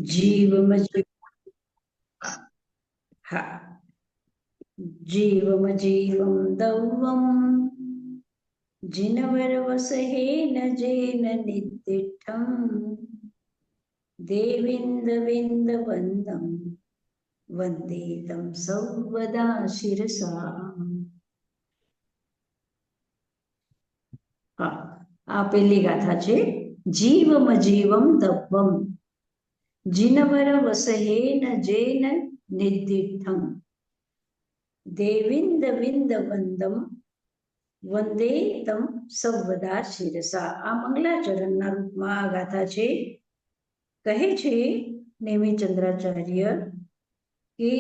જીવમ હા જીવમ જીવમ દવમ જીનવર વસહેન જેન નિત્યઠમ દેવિન્દ વિન્દ વંદમ વંદે તમ સૌવદા શિરસા. હા, આ પહેલી ગાથા છે. જીવમ જીવમ દવમ જીનવર વસહેન જેન નિદ્ધિઠમ દેવિન્દ વિન્દ વંદમ વંદે તમ સૌવદા શિરસા. આ મંગલાચરણના રૂપમાં આ ગાથા છે. કહે છે નેમિચંદ્રાચાર્ય કે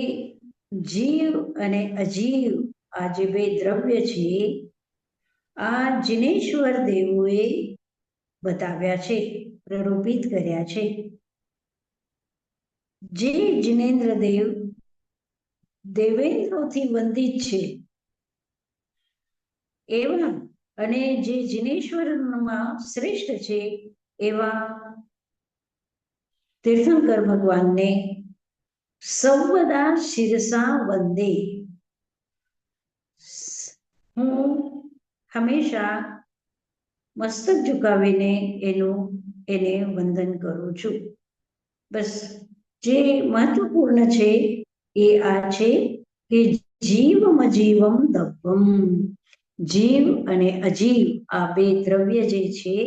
જીવ અને અજીવ આ જે બે દ્રવ્ય છે આ જિનેશ્વર દેવોએ બતાવ્યા છે, પ્રરૂપિત કર્યા છે. જે જિનેન્દ્ર દેવ દેવેન્દ્રોથી વંદિત છે એવા અને જે જિનેશ્વરમાં શ્રેષ્ઠ છે એવા તીર્થંકર ભગવાનને સૌવદા શિરસા વંદે, હું હંમેશા મસ્તક ઝુકાવીને એને વંદન કરું છું. બસ જે મહત્વપૂર્ણ છે એ આ છે કે જીવમ અજીવમ દવમ, જીવ અને અજીવ આ બે દ્રવ્ય જે છે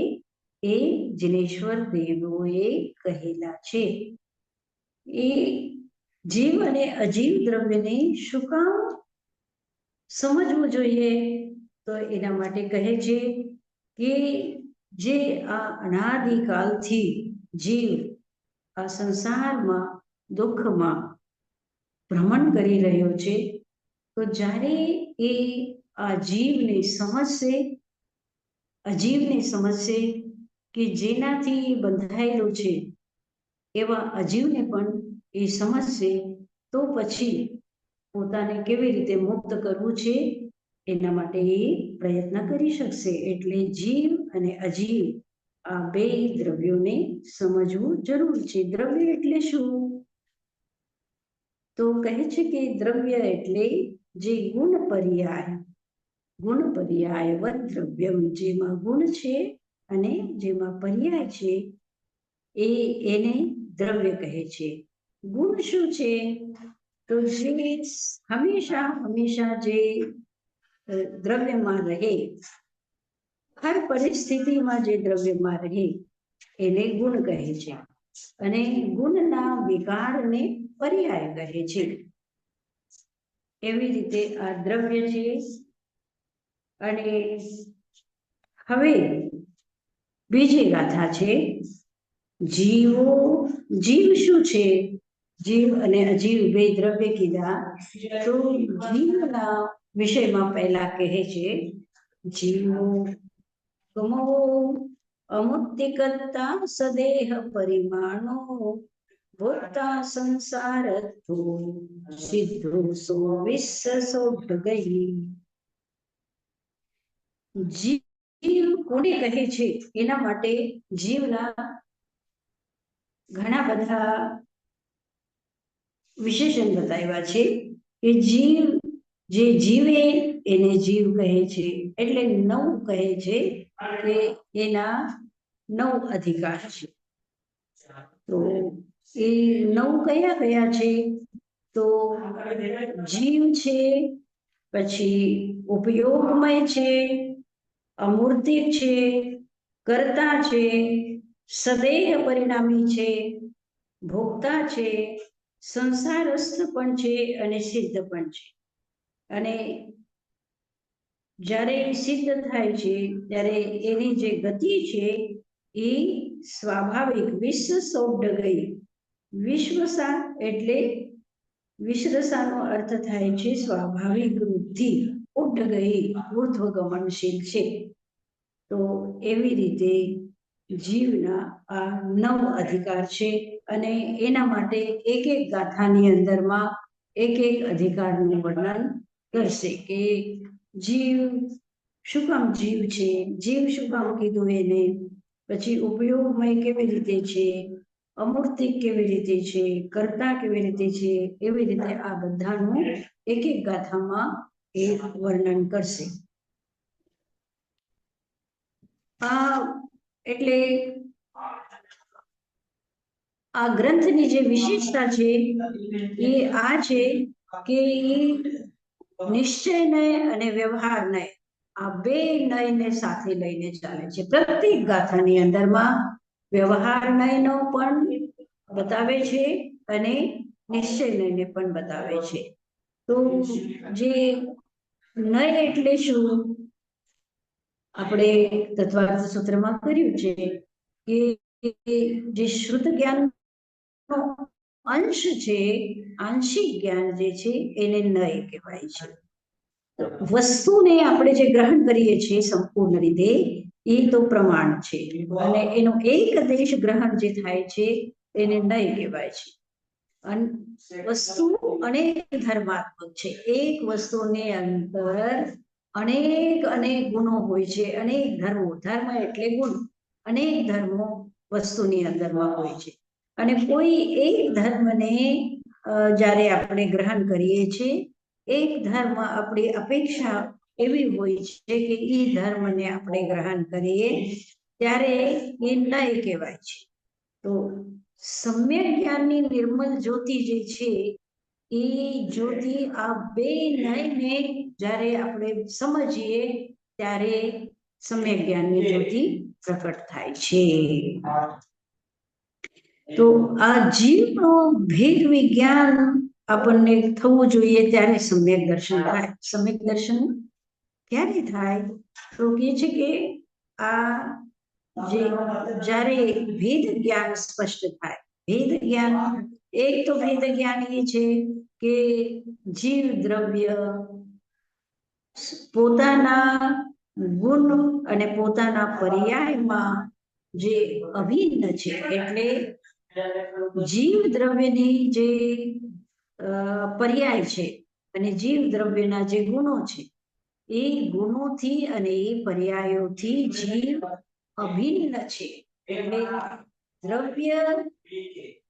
એ જિનેશ્વર દેવોએ કહેલા છે. એ જીવ અને અજીવ દ્રવ્યને શું કામ સમજવું જોઈએ? તો એના માટે કહે છે કે જે આ અનાદિકાલથી જીવ આ સંસારમાં દુઃખમાં ભ્રમણ કરી રહ્યો છે, તો જ્યારે એ આ જીવને સમજશે, અજીવને સમજશે કે જેનાથી બંધાયેલું છે એવા અજીવને પણ એ સમજશે, તો પછી પોતાને કેવી રીતે મુક્ત કરવું છે એના માટે એ પ્રયત્ન કરી શકશે. એટલે જીવ અને અજીવ આ બે દ્રવ્યોને સમજવું જરૂર છે. દ્રવ્ય એટલે શું? તો કહે છે કે દ્રવ્ય એટલે જે ગુણ પર્યાયવત દ્રવ્યમ, જેમાં ગુણ છે અને જેમાં પર્યાય છે એને દ્રવ્ય કહે છે. ગુણ શું છે? તો જે હંમેશા જે દ્રવ્યમાં રહે, હર પરિસ્થિતિમાં જે દ્રવ્યમાં રહે એને ગુણ કહે છે. અને ગુણના વિકારને પર્યાય કહે છે. એવી રીતે આ દ્રવ્ય છે. અને હવે બીજી ગાથા છે. જીવ શું છે? જીવ અને અજીવ બે દ્રવ્ય કીધા. તો જીવના વિષયમાં પહેલા કહે છે જીવો ગમો અમુક્તિકર્તા સદેહ પરિમાણો ભોક્તા સંસારત્વો સિદ્ધો સો વિશ્વ ગઈ. જીવ કોને કહે છે એના માટે જીવના ઘણા બધા વિશેષણ બતાવ્યા છે કે જીવ જે જીવે એને જીવ કહે છે. એટલે 9 કહે છે કે એના 9 અધિકાર છે. તો એ 9 કયા છે? તો જીવ છે, પછી ઉપયોગમય છે, અમૂર્તિક છે, કર્તા છે, સદેહ પરિણામી છે, ભોક્તા છે, સંસારસ્થ પણ છે અને સિદ્ધ પણ છે. અને જ્યારે સિદ્ધ થાય છે ત્યારે એની જે ગતિ છે એ સ્વાભાવિક ગઈ. વિશ્વસા એટલે વિશ્રસાનો અર્થ થાય છે સ્વાભાવિક વૃદ્ધિ. ગઈ ઉર્ધ્વગમનશીલ છે. તો એવી રીતે જીવના આ 9 અધિકાર છે. અને એના માટે એક ગાથાની અંદરમાં એક અધિકારનું વર્ણન કરશે કે જીવ શું કામ જીવ છે, જીવ શું કામ કીધું એને, પછી ઉપયોગમય કેવી રીતે છે, અમૂર્તિક કેવી રીતે છે, કર્તા કેવી રીતે છે, એવી રીતે આ બધાનું એક એક ગાથામાં એ વર્ણન કરશે. એટલે આ ગ્રંથની જે વિશેષતા છે એ આ છે કે નિશ્ચય નય અને વ્યવહાર નય, આ બે નયને સાથે લઈને ચાલે છે. પ્રત્યેક ગાથાની અંદરમાં વ્યવહાર નયનો પણ બતાવે છે અને નિશ્ચય નયને પણ બતાવે છે. તો જે નય એટલે શું, આપણે તત્વાર્થ સૂત્રમાં કર્યું છે કે જે શુદ્ધ જ્ઞાનનો અંશ છે, આંશિક જ્ઞાન જે છે એને નય કહેવાય છે. વસ્તુને આપણે જે ગ્રહણ કરીએ છીએ સંપૂર્ણ રીતે એ તો પ્રમાણ છે, અને એનો એક દેશ ગ્રહણ જે થાય છે એને નય કહેવાય છે. વસ્તુ અનેક ધર્માત્મક છે. એક વસ્તુની અંદર અનેક ગુણો હોય છે, અનેક ધર્મો, ધર્મ એટલે ગુણ, અનેક ધર્મો વસ્તુની અંદરમાં હોય છે. અને કોઈ એક ધર્મને જ્યારે આપણે ગ્રહણ કરીએ છીએ, એક ધર્મ આપણી અપેક્ષા એવી હોય છે કે એ ધર્મને આપણે ગ્રહણ કરીએ ત્યારે એ નય કહેવાય છે. તો સમ્યક જ્ઞાનની નિર્મલ જ્યોતિ જે છે એ જ્યોતિ આ બે નયને જ્યારે આપણે સમજીએ ત્યારે સમ્યક જ્ઞાનની જ્યોતિ પ્રકટ થાય છે. તો આ જીવનો ભેદ વિજ્ઞાન આપણને થવું જોઈએ ત્યારે સમ્યક દર્શન થાય. સમ્યક દર્શન ક્યારે થાય તો કે છે કે આ જે જ્યારે ભેદ જ્ઞાન સ્પષ્ટ થાય. ભેદ જ્ઞાન, એક તો ભેદ જ્ઞાન એ છે કે જીવ દ્રવ્ય પોતાના ગુણ અને પોતાના પર્યાયમાં જે અભિન્ન છે, એટલે જીવ દ્રવ્યની જે પર્યાય છે અને જીવ દ્રવ્યના જે ગુણો છે એ ગુણોથી અને એ પર્યાયોથી જીવ અભિન્ન છે. એટલે દ્રવ્ય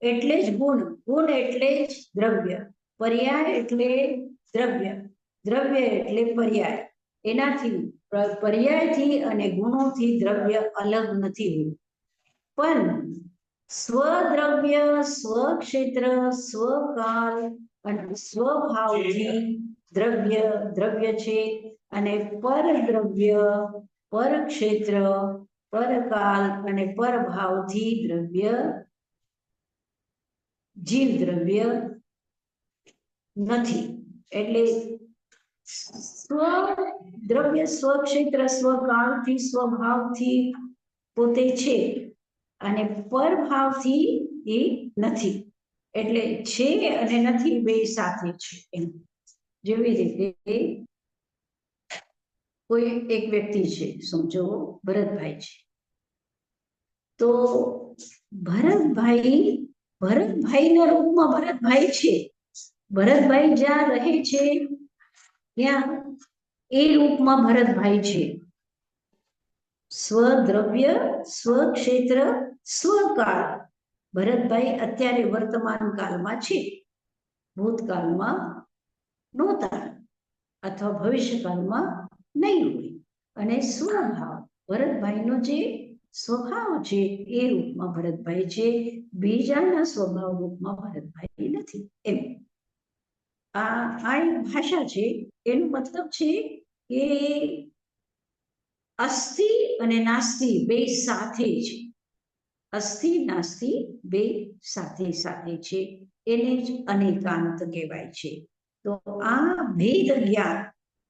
એટલે જ ગુણ, ગુણ એટલે જ દ્રવ્ય, પર્યાય એટલે દ્રવ્ય, દ્રવ્ય એટલે પર્યાય. એનાથી પર્યાયથી અને ગુણોથી દ્રવ્ય અલગ નથી હોતું, પણ સ્વદ્રવ્ય, સ્વક્ષેત્ર, સ્વકાલ અને સ્વભાવથી દ્રવ્ય દ્રવ્ય છે, અને પરદ્રવ્ય, પરક્ષેત્ર, પરકાલ અને પરભાવથી દ્રવ્ય જીવ દ્રવ્ય નથી. એટલે સ્વદ્રવ્ય, સ્વક્ષેત્ર, સ્વકાળથી, સ્વભાવથી પોતે છે અને પરભાવથી એ નથી. એટલે છે અને નથી બે સાથે છે. એમ જેવી રીતે કોઈ એક વ્યક્તિ છે, સમજો ભરતભાઈ છે, તો ભરતભાઈના રૂપમાં ભરતભાઈ છે. ભરતભાઈ જ્યાં રહે છે ત્યાં એ રૂપમાં ભરતભાઈ છે. સ્વદ્રવ્ય, સ્વક્ષેત્ર, સ્વકાળ. ભરતભાઈ અત્યારે વર્તમાન કાળમાં છે, ભૂતકાળમાં નહોતા અથવા ભવિષ્યકાળમાં નહીં હોય. અને સ્વભાવ, ભરતભાઈનો જે સ્વભાવ છે એ રૂપમાં ભરતભાઈ છે, બીજાના સ્વભાવ રૂપમાં ભરતભાઈ નથી. એમ આ એક ભાષા છે. એનો મતલબ છે કે અસ્થિ અને નાસ્તિ બે સાથે છે. અસ્થિ નાસ્તિ બે સાથે સાથે છે, એને જ અનેકાંત કહેવાય છે. તો આ ભેદ જ્ઞાન,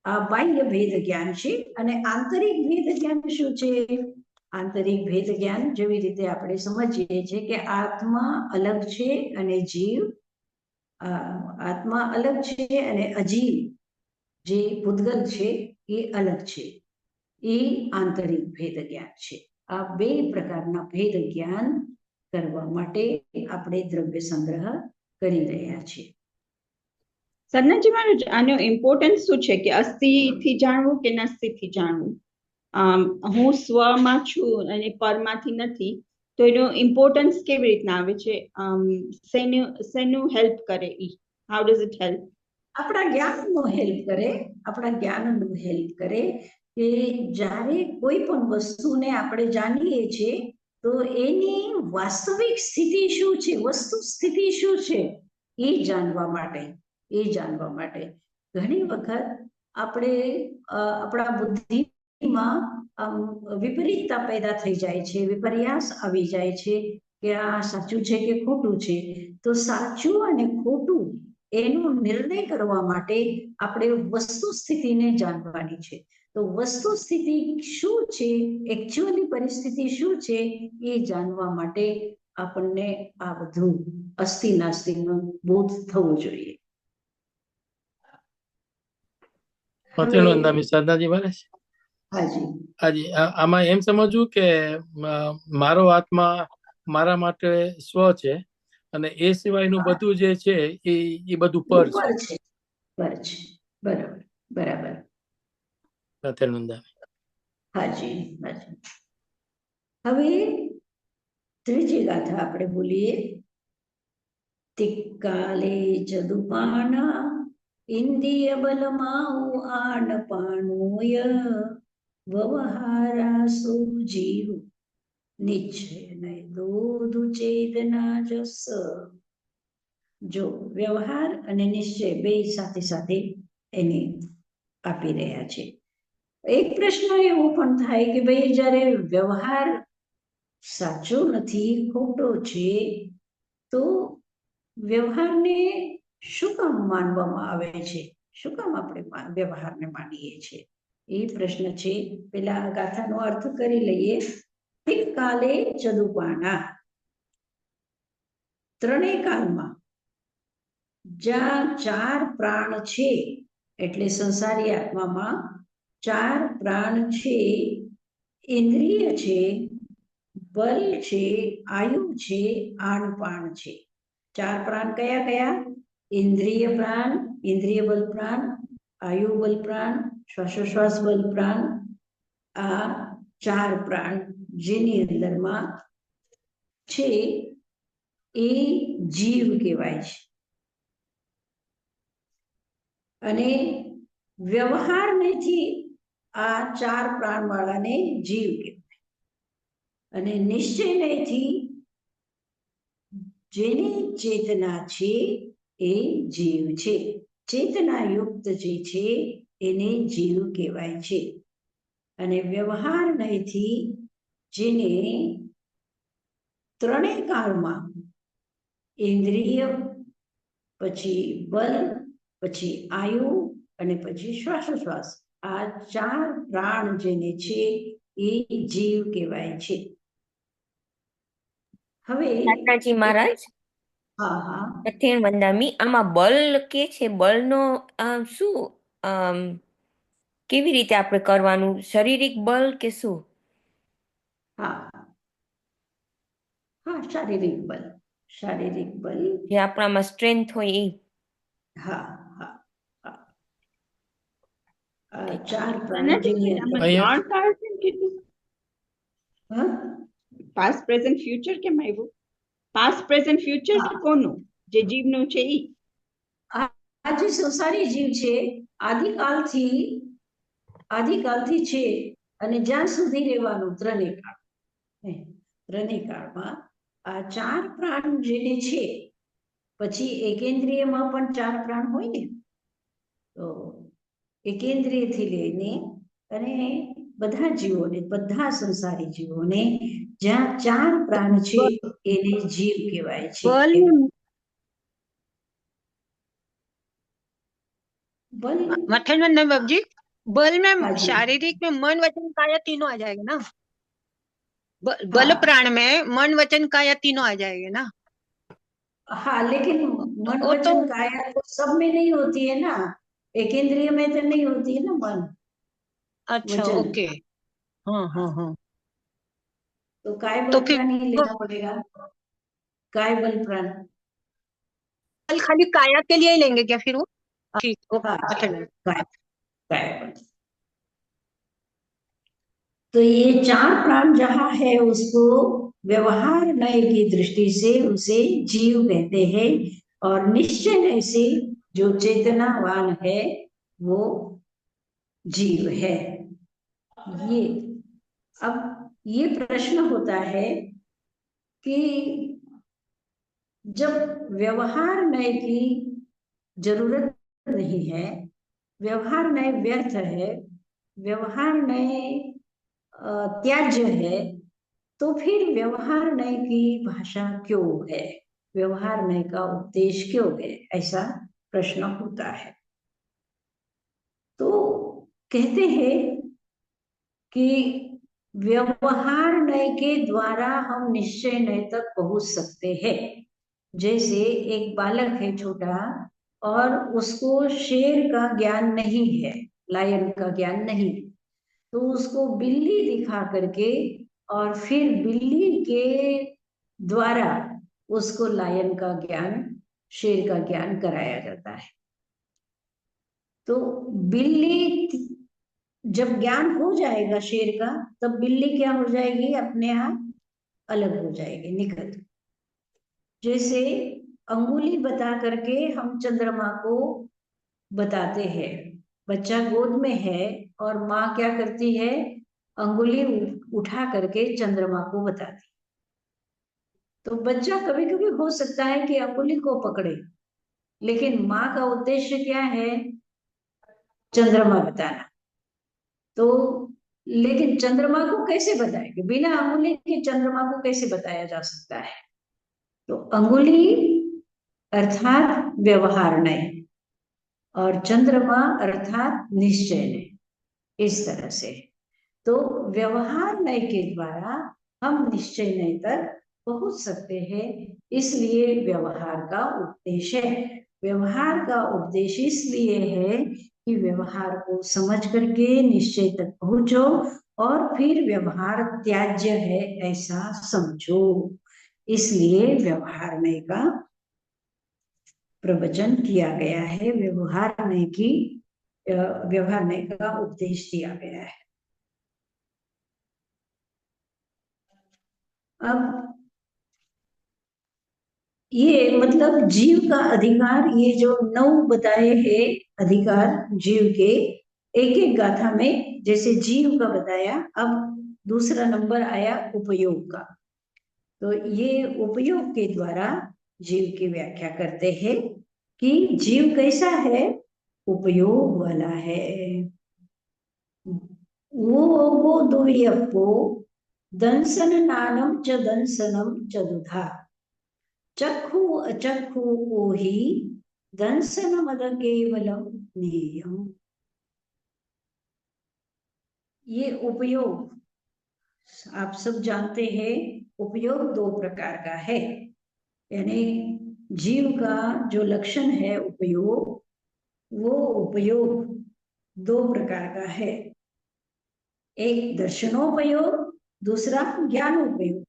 આ બાહ્ય ભેદ જ્ઞાન છે. અને આંતરિક ભેદ જ્ઞાન શું છે? આંતરિક ભેદ જ્ઞાન જેવી રીતે આપણે સમજીએ છીએ કે આત્મા અલગ છે અને જીવ, આત્મા અલગ છે અને અજીવ જે પૂતગલ છે એ અલગ છે. એ આંતરિક ભેદ જ્ઞાન છે. આ બે પ્રકારના ભેદ જ્ઞાન કરવા માટે આપણે દ્રવ્ય સંગ્રહ કરી રહ્યા છીએ. સરનાજી મહારાજ, આનો ઇમ્પોર્ટન્સ શું છે કે અસ્થિથી જાણવું કે નાસ્તિથી જાણવું? હું સ્વમાં છું અને પરમાંથી નથી, તો એનું ઇમ્પોર્ટન્સ કેવી રીતના આવે છે? શેનું હેલ્પ કરે ઈ? How does it help? આપણા જ્ઞાનનો હેલ્પ કરે, આપણા જ્ઞાનનું હેલ્પ કરે કે જ્યારે કોઈ પણ વસ્તુને આપણે જાણીએ છીએ તો એની વાસ્તવિક સ્થિતિ શું છે, વસ્તુ સ્થિતિ શું છે એ જાણવા માટે ઘણી વખત આપણે આપણા બુદ્ધિમાં વિપરીતતા પેદા થઈ જાય છે, વિપર્યાસ આવી જાય છે કે આ સાચું છે કે ખોટું છે. તો સાચું અને ખોટું એનો નિર્ણય કરવા માટે આપણે વસ્તુ સ્થિતિને જાણવાની છે. તો વસ્તુ સ્થિતિ શું છે, એકચ્યુઅલી પરિસ્થિતિ શું છે એ જાણવા માટે આપણને આ બધું અસ્થિ નાસ્તિકનો બોધ થવો જોઈએ. સાધનાજી મહારાજ, હાજી હાજી, આમાં એમ સમજવું કે મારો આત્મા મારા માટે સ્વ છે અને એ સિવાયનું બધું જે છે એ બધું પર છે. બરાબર બરાબર. હાજી હાજી. હવે ત્રીજી ગાથા આપણે બોલીએ. તિક્કાલે જદુપાના ઇન્દ્રિય બલમાઉ આનપાનોય વ્યવહારાસુ જીવ નિશ્ચય દોધુ ચેતના જસ. જો વ્યવહાર અને નિશ્ચય બે સાથે સાથે એને આપી રહ્યા છે. એક પ્રશ્ન એવો પણ થાય કે ભાઈ જ્યારે વ્યવહાર સાચો નથી, ખોટો છે, તો વ્યવહારને શું કામ માનવામાં આવે છે? શું કામ આપણે વ્યવહારને માનીએ છીએ? એ પ્રશ્ન છે. પેલા આ ગાથાનો અર્થ કરી લઈએ. કાલે ચદુપાના, ત્રણેય કાળમાં જ્યાં ચાર પ્રાણ છે, એટલે સંસારી આત્મામાં ચાર પ્રાણ છે, ઇન્દ્રિય છે, બલ છે, આયુ છે, આનપાન છે. ચાર પ્રાણ કયા કયા? ઇન્દ્રિય પ્રાણ, ઇન્દ્રિય બલ પ્રાણ, આયુ બલ પ્રાણ, શ્વાસોશ્વાસ બલ પ્રાણ. આ ચાર પ્રાણ જેની અંદરમાં છે એ જીવ કહેવાય છે. અને વ્યવહારથી આ ચાર પ્રાણ વાળાને જીવ કહેવાય. અને નિશ્ચયથી જેની ચેતના છે એ જીવ છે. ચેતના યુક્ત જે છે એને જીવ કહેવાય છે. અને વ્યવહાર નહીથી જેને ત્રણેય કાળમાં ઇન્દ્રિય, પછી બલ, પછી આયુ અને પછી શ્વાસોશ્વાસ, આ ચાર પ્રાણ જેને છે એ જીવ કહેવાય છે. હવે સાધનાજી મહારાજ, હા હા, કઠિન વંદામી, આમાં બલ કે છે, બલનો શું કેવી રીતે આપણે કરવાનું? શારીરિક બલ કે શું? હા હા, શારીરિક બલ, શારીરિક બલ, જે આપણામાં સ્ટ્રેન્થ હોય એ. હા હા હા. આ ચાર અને પ્રાણ જેની આમાં અંદર ત્રણ કાળ કેમ કીધું? પાસ્ટ પ્રેઝન્ટ ફ્યુચર કેમ આવ્યું? પાસ્ટ પ્રેઝન્ટ ફ્યુચર કોનું? જે જીવનું છે ઈ? આ જે સંસારી જીવ છે આદિકાલથી છે અને જ્યાં સુધી રહેવાનું ત્રણેય કાળ. ત્રણેય કાળમાં આ ચાર પ્રાણ જેને છે, પછી એકેન્દ્રિયમાં પણ ચાર પ્રાણ હોય ને, તો એકેન્દ્રિયથી લઈને અને બધા જીવોને, બધા સંસારી જીવોને જ્યાં ચાર પ્રાણ છે એને જીવ કહેવાય છે. मठन में बाबू जी, बल में शारीरिक में मन वचन काया तीनों आ जाएगा ना? बल प्राण में मन वचन काया तीनों आ जाएंगे ना? हाँ, लेकिन मन वचन काया तो सब में नहीं होती है ना, एकेंद्रिय में तो नहीं होती है ना मन। अच्छा, ओके, हाँ हाँ हाँ। तो काय बल प्राण ही लेना पड़ेगा। काय बल प्राण, बल खाली काया के लिए ही लेंगे क्या फिर वो? ठीक, हाँ, ओके। काय बल। तो ये 4 प्राण जहाँ है उसको व्यवहार नय की दृष्टि से उसे जीव कहते हैं, और निश्चय नय से जो चेतनावान है वो जीव है। ये अब ये प्रश्न होता है कि जब व्यवहार नय की जरूरत नहीं है, व्यवहार नय व्यर्थ है, व्यवहार नय त्याज्य है, तो फिर व्यवहार नय की भाषा क्यों है, व्यवहार नय का उपदेश क्यों है, ऐसा प्रश्न होता है। तो कहते हैं कि व्यवहार नय के द्वारा हम निश्चय नय तक पहुंच सकते हैं। जैसे एक बालक है छोटा और उसको शेर का ज्ञान नहीं है, लायन का ज्ञान नहीं, तो उसको बिल्ली दिखा करके और फिर बिल्ली के द्वारा उसको लायन का ज्ञान, शेर का ज्ञान कराया जाता है। तो बिल्ली जब ज्ञान हो जाएगा शेर का, तब बिल्ली क्या हो जाएगी, अपने आप अलग हो जाएगी, निकल। जैसे अंगुली बता करके हम चंद्रमा को बताते हैं, बच्चा गोद में है और माँ क्या करती है, अंगुली उठा करके चंद्रमा को बताती। तो बच्चा कभी कभी हो सकता है कि अंगुली को पकड़े, लेकिन माँ का उद्देश्य क्या है, चंद्रमा बताना। तो लेकिन चंद्रमा को कैसे बताएंगे, बिना अंगुली के चंद्रमा को कैसे बताया जा सकता है। तो अंगुली अर्थात व्यवहार नय और चंद्रमा अर्थात निश्चय नय, इस तरह से। तो व्यवहार नय के द्वारा हम निश्चय नय तक पहुंच सकते हैं, इसलिए व्यवहार का उपदेश है। व्यवहार का उपदेश इसलिए है कि व्यवहार को समझ करके निश्चय तक पहुंचो और फिर व्यवहार त्याज्य है ऐसा समझो, इसलिए व्यवहार नय का प्रवचन किया गया है, व्यवहार नय का उपदेश दिया गया है। अब ये मतलब जीव का अधिकार, ये जो 9 बताए हैं अधिकार जीव के, एक एक गाथा में जैसे जीव का बताया, अब दूसरा नंबर आया उपयोग का। तो ये उपयोग के द्वारा जीव की व्याख्या करते हैं कि जीव कैसा है, उपयोग वाला है। वो दुर्यपो दंसन नानम च दंसनम च दुधा, चक्षु अचक्षु ओहि दंसन मद केवलम नेयम। ये उपयोग आप सब जानते हैं, उपयोग 2 प्रकार का है, यानी जीव का जो लक्षण है उपयोग, वो उपयोग 2 प्रकार का है, एक दर्शनोपयोग, दूसरा ज्ञानोपयोग।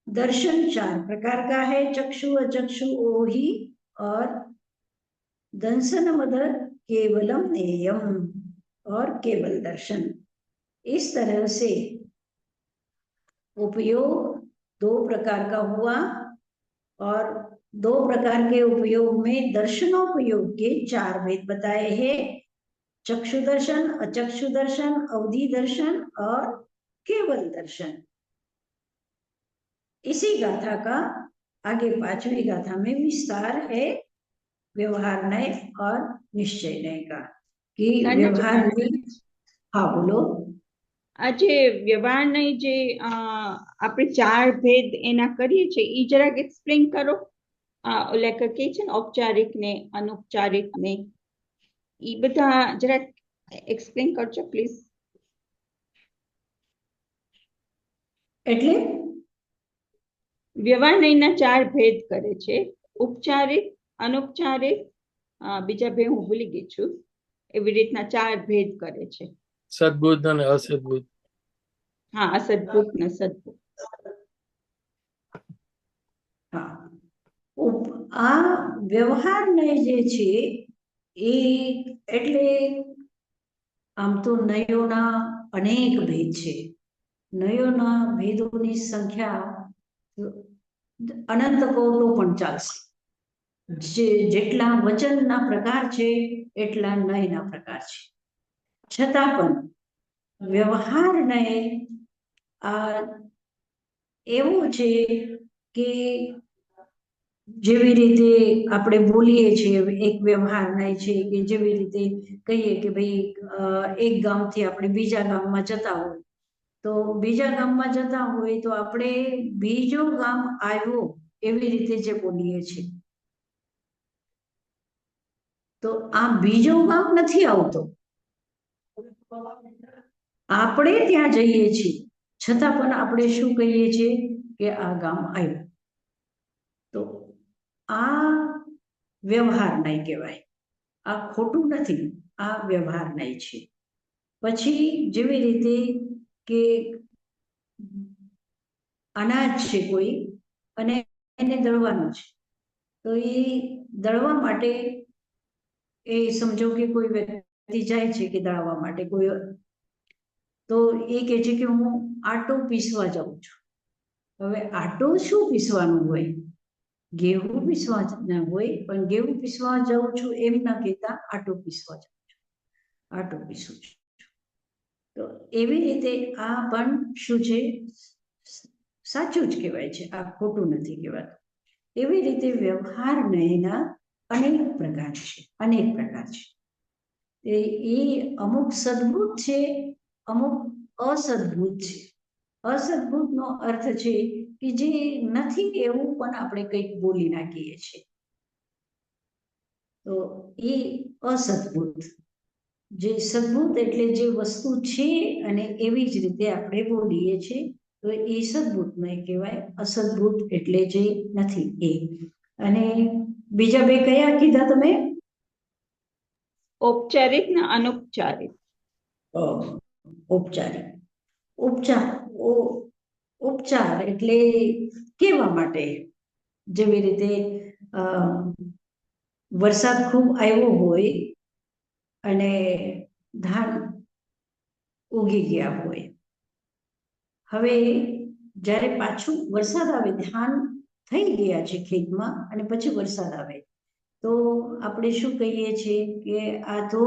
दर्शन 4 प्रकार का है, चक्षु अचक्षु ओहि और दंसन मद केवलम नेयम और केवल दर्शन। इस तरह से उपयोग 2 प्रकार का हुआ, और 2 प्रकार के उपयोग में दर्शनोपयोग के 4 भेद बताए हैं, चक्षु दर्शन, अचक्षु दर्शन, अवधि दर्शन और केवल दर्शन। इसी गाथा का आगे 5वीं गाथा में विस्तार है व्यवहार नय और निश्चय नय का, कि व्यवहार नय। हाँ बोलो। આજે વ્યવહાર નય જે આપણે 4 ભેદ એના કરીએ છીએ, ઈ જરાક એક્સપ્લેન કરો। ઓલા કે છે ને ઔપચારિક ને અનૌપચારિક ને, ઈ બધા જરાક એક્સપ્લેન કરજો પ્લીઝ। એટલે વ્યવહાર નયના 4 ભેદ કરે છે, ઉપચારિક, અનૌપચારિક, બીજા બે હું ભૂલી ગઈ છું, એવી રીતના 4 ભેદ કરે છે। સદબુદ્ધ અને અસદબુદ્ધ। હા, અસદબુદ્ધ ને સદબુદ્ધ। હા, આ વ્યવહાર નય જે છે એ એટલે આમ તો નયોના અનેક ભેદ છે. નયોના ભેદોની સંખ્યા અનંત કહો તો પણ ચાલશે. જેટલા વચનના પ્રકાર છે એટલા નયના પ્રકાર છે. છતાં પણ વ્યવહાર નય આ એવું છે કે જેવી રીતે આપણે બોલીએ છીએ એક વ્યવહાર નય છે કે જેવી રીતે કહીએ કે ભાઈ એક ગામથી આપણે બીજા ગામમાં જતા હોય તો બીજા ગામમાં જતા હોય તો આપણે બીજો ગામ આવ્યો એવી રીતે જે બોલીએ છીએ તો આ બીજો ગામ નથી આવતો. આપણે ત્યાં જઈએ છીએ છતાં પણ આપણે શું કહીએ છીએ કે આ ગામ આવ્યું. તો આ વ્યવહાર નય કહેવાય. આ ખોટું નથી, આ વ્યવહાર નય છે. પછી જેવી રીતે કે અનાજ છે કોઈ અને એને દળવાનું છે તો એ દળવા માટે એ સમજો કે કોઈ વ્યક્તિ જાય છે કે દળવા માટે કોઈ તો એ કહે છે કે હું આટો પીસવા જાઉં છું. હવે આટો શું પીસવાનું હોય? ઘેવું પીસવા ના હોય પણ ઘેવું પીસવા જાઉં છું એમ ના કહેતા આટો પીસવા જાઉં છું, આટો પીસું છું. તો એવી રીતે આ પણ શું છે સાચું જ કહેવાય છે, આ ખોટું નથી કહેવાતું. એવી રીતે વ્યવહાર નયના અનેક પ્રકાર છે, અનેક પ્રકાર છે. એ અમુક સદભૂત છે, અમુક અસદભૂત છે. અસદભૂતનો અર્થ છે કે જે નથી એવું પણ આપણે કંઈક બોલી નાખીએ છીએ તો એ અસદભૂત. જે સદભૂત એટલે જે વસ્તુ છે અને એવી જ રીતે આપણે બોલીએ છીએ તો એ સદભૂત નય કહેવાય. અસદભૂત એટલે જે નથી એ. અને બીજા બે કયા કીધા તમે? ઔપચારિક ને અનૌપચારિક. ઔપચારિક. ઉપચાર એટલે કેવા માટે. જેવી રીતે વરસાદ ખૂબ આવ્યો હોય અને ધાન ઉગી ગયા હોય. હવે જ્યારે પાછું વરસાદ આવે, ધાન થઈ ગયા છે ખેતમાં અને પછી વરસાદ આવે તો આપણે શું કહીએ છીએ કે આ તો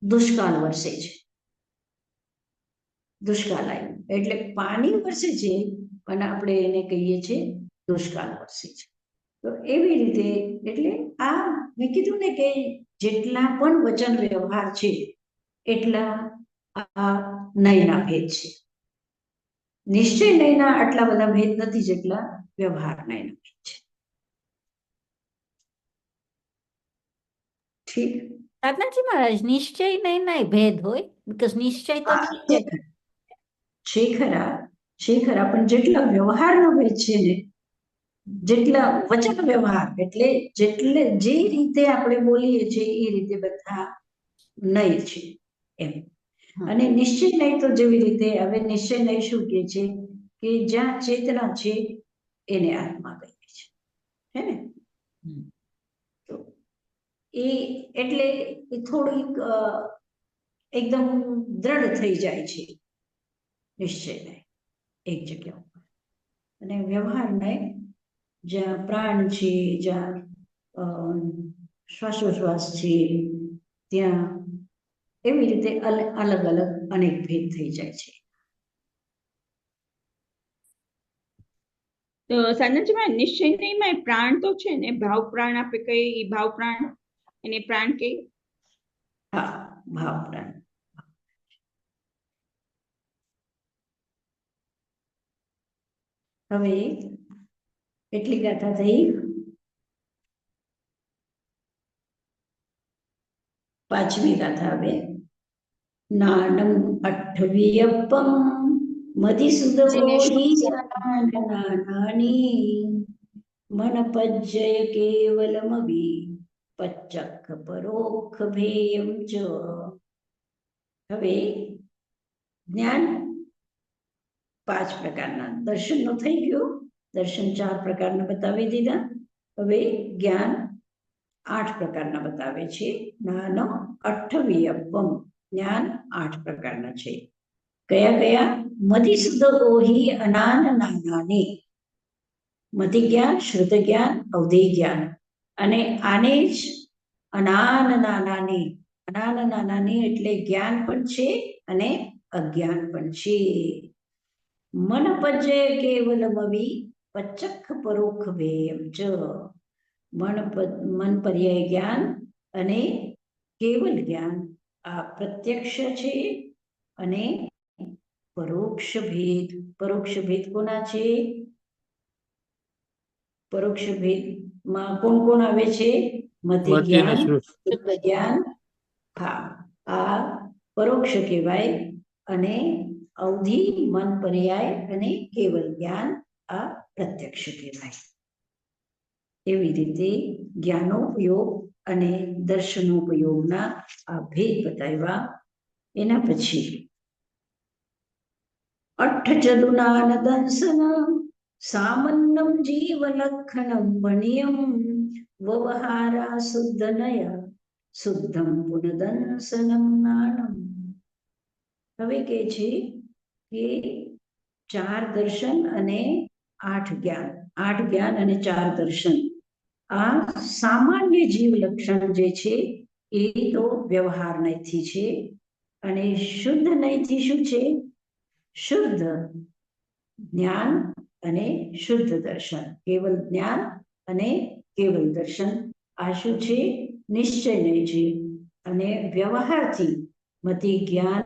દુષ્કાળ વરસે છે. દુષ્કાળ આવ્યું એટલે પાણી વરસે છે પણ આપણે એને કહીએ છીએ દુષ્કાળ વરસે છે. તો એવી રીતે એટલે આ મેં કીધું ને કે જેટલા પણ વચન વ્યવહાર છે એટલા આ નયના ભેદ છે. નિશ્ચય નયના આટલા બધા ભેદ નથી જેટલા વ્યવહાર નયના ભેદ છે. ઠીક. સાધનાજી મહારાજ, નિશ્ચય નયના ભેદ હોય બીકોઝ નિશ્ચય તો છે ખરા પણ જેટલા વ્યવહારનો ભેદ છે ને, જેટલા વચન વ્યવહાર એટલે જે રીતે આપણે બોલીએ છીએ એ રીતે બધા નય છે એમ. અને નિશ્ચય નય તો જેવી રીતે હવે નિશ્ચય નય શું કે છે કે જ્યાં ચેતના છે એને આત્મા કહીએ છે, હે ને? તો એ એટલે એ થોડીક એકદમ દ્રઢ થઈ જાય છે નિશ્ચય નય એક જગ્યા ઉપર. અને વ્યવહાર નય જ્યાં પ્રાણ છે, જ્યાં શ્વાસોશ્વાસ છે ત્યાં એવી રીતે અલગ અલગ અનેક ભેદ થઈ જાય છે. તો સાધનાજીમાં નિશ્ચય નયમાં પ્રાણ તો છે ને, ભાવ પ્રાણ આપણે કહીએ એ ભાવ પ્રાણ એને પ્રાણ કહીએ. હા, ભાવ પ્રાણ. હવે કેટલી ગાથા થઈ? 5મી ગાથા. હવે નાનમ અઠ્ઠવિયપ્પમ મધુસૂદો નાની મન પજ્જય કેવલમવી પચ્ચખ પરોખ ભેયમ ચ. હવે જ્ઞાન 5 પ્રકારના. દર્શનનો થઈ ગયો, દર્શન 4 પ્રકારના બતાવી દીધા. હવે જ્ઞાન 8 પ્રકારના બતાવે છે. નાનો અઠ્ઠવિયપ્પમ જ્ઞાન 8 પ્રકારના છે. કયા કયા? મતિ શુદ્ધ ઓહી અનાન નાનાને. મતિ જ્ઞાન, શ્રુત જ્ઞાન, અવધિ જ્ઞાન. અને આને જ અનાન નાનાની. અનાન નાનાની એટલે જ્ઞાન પણ છે અને અજ્ઞાન પણ છે. મન પજ્જે કેવલમવી પચખ પરોક્ષ ભેયમ ચ. મન પર્યાય જ્ઞાન અને કેવલ જ્ઞાન આ પ્રત્યક્ષ છે અને પરોક્ષ ભેદ. પરોક્ષ ભેદ કોના છે? પરોક્ષ ભેદમાં કોણ કોણ આવે છે? મતિ મતિ અને જ્ઞાન, શ્રુત. શુદ્ધ જ્ઞાન. હા, આ પરોક્ષ કહેવાય. અને અવધિ, મન પર્યાય અને કેવલ જ્ઞાન આ પ્રત્યક્ષ કહેવાય. એવી રીતે જ્ઞાનોપયોગ અને દર્શનોપયોગના આ ભેદ બતાવ્યા. એના પછી અઠ્ઠ ચતુનાન દંસન સામન્નમ જીવલક્ષણમ મણિયમ વ્યવહારા શુદ્ધનય શુદ્ધમ પુનદંસનમ નાનમ. હવે કે છે કે 4 દર્શન અને 8 જ્ઞાન. 8 જ્ઞાન અને 4 દર્શન આ સામાન્ય જીવ લક્ષણ જે છે એ તો વ્યવહાર નયથી છે. અને શુદ્ધ નયથી શું છે? શુદ્ધ જ્ઞાન અને શુદ્ધ દર્શન. કેવલ જ્ઞાન અને કેવલ દર્શન આ શું છે? નિશ્ચય નય છે. અને વ્યવહારથી મતિ જ્ઞાન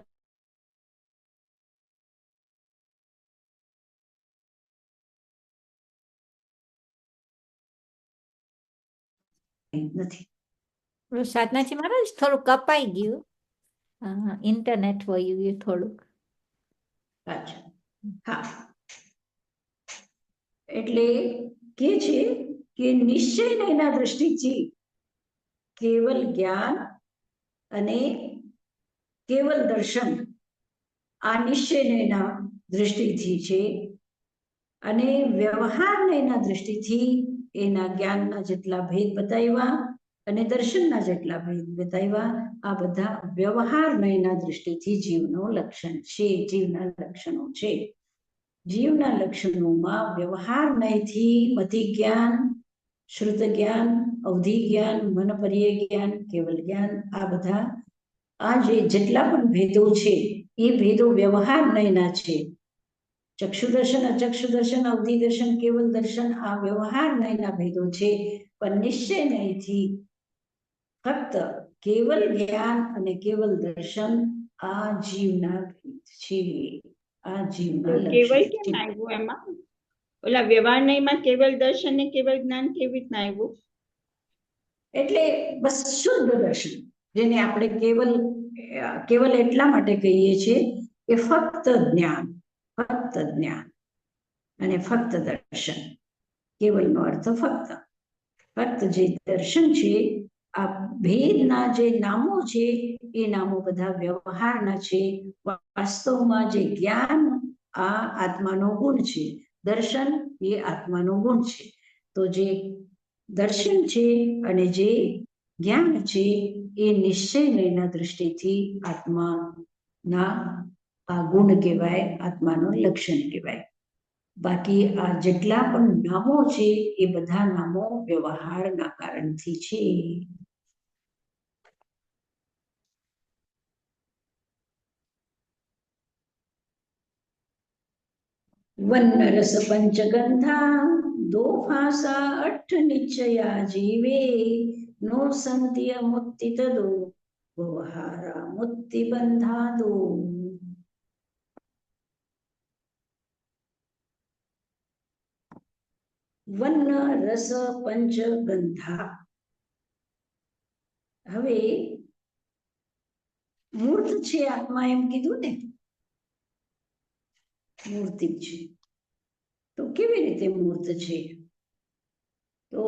નથી. સાધનાજી મહારાજ થોડું કપાઈ ગયું. ઇન્ટરનેટ વયું ગયું થોડુંક. અચ્છા, હા. એટલે કે છે કે નિશ્ચય નયના દ્રષ્ટિથી કેવલ જ્ઞાન અને કેવલ દર્શન આ નિશ્ચય નયના દ્રષ્ટિથી છે. અને વ્યવહાર નયના દ્રષ્ટિથી એના જ્ઞાનના જેટલા ભેદ બતાવ્યા અને દર્શનના જેટલા ભેદ બતાવ્યા આ બધા વ્યવહાર નયના દ્રષ્ટિથી જીવનો લક્ષણ છે, જીવના લક્ષણો છે. જીવના લક્ષણોમાં વ્યવહાર નયથી મતિ જ્ઞાન, શ્રુત જ્ઞાન, અવધિ જ્ઞાન, મન પર્યાય જ્ઞાન, કેવલ જ્ઞાન આ બધા આ જેટલા પણ ભેદો છે એ ભેદો વ્યવહાર નયના છે. ચક્ષુ દર્શન, અચક્ષુ દર્શન, અવધિ દર્શન, કેવલ દર્શન આ વ્યવહાર નયના ભેદો છે. પણ નિશ્ચય નયથી ફક્ત કેવલ જ્ઞાન અને કેવલ દર્શન આ જીવના ભેદ છે. આ જીવના કેવલ લક્ષણ કેમ છે. આવ્યું એમાં? ઓલા વ્યવહાર નયમાં કેવલ દર્શન ને કેવલ જ્ઞાન કેવી રીતના આવ્યું? એટલે બસ શુદ્ધ દર્શન જેને આપણે કેવલ એટલા માટે કહીએ છીએ કે ફક્ત જ્ઞાન અને ફક્ત દર્શન. કેવલનો અર્થ ફક્ત જે દર્શન છે આ ભેદના જે નામો છે એ નામો બધા વ્યવહારના છે. વાસ્તવમાં જે જ્ઞાન આ આત્માનો ગુણ છે, દર્શન એ આત્માનો ગુણ છે. તો જે દર્શન છે અને જે જ્ઞાન છે એ નિશ્ચય નયના દ્રષ્ટિથી આત્માના આ ગુણ કહેવાય, આત્માનું લક્ષણ કહેવાય. બાકી આ જેટલા પણ નામો છે એ બધા નામો વ્યવહારના કારણથી છે. વન્ન રસ પંચગંધા દો ભાષા અઠ નિશ્ચયા જીવે નો સંત્ય મુક્તિ તદો વ્યવહારા મુક્તિ બંધાદો. વન્ન રસ પંચગંધા. હવે મૂર્ત છે આત્મા એમ કીધું ને, મૂર્તિ છે. તો કેવી રીતે મૂર્ત છે? તો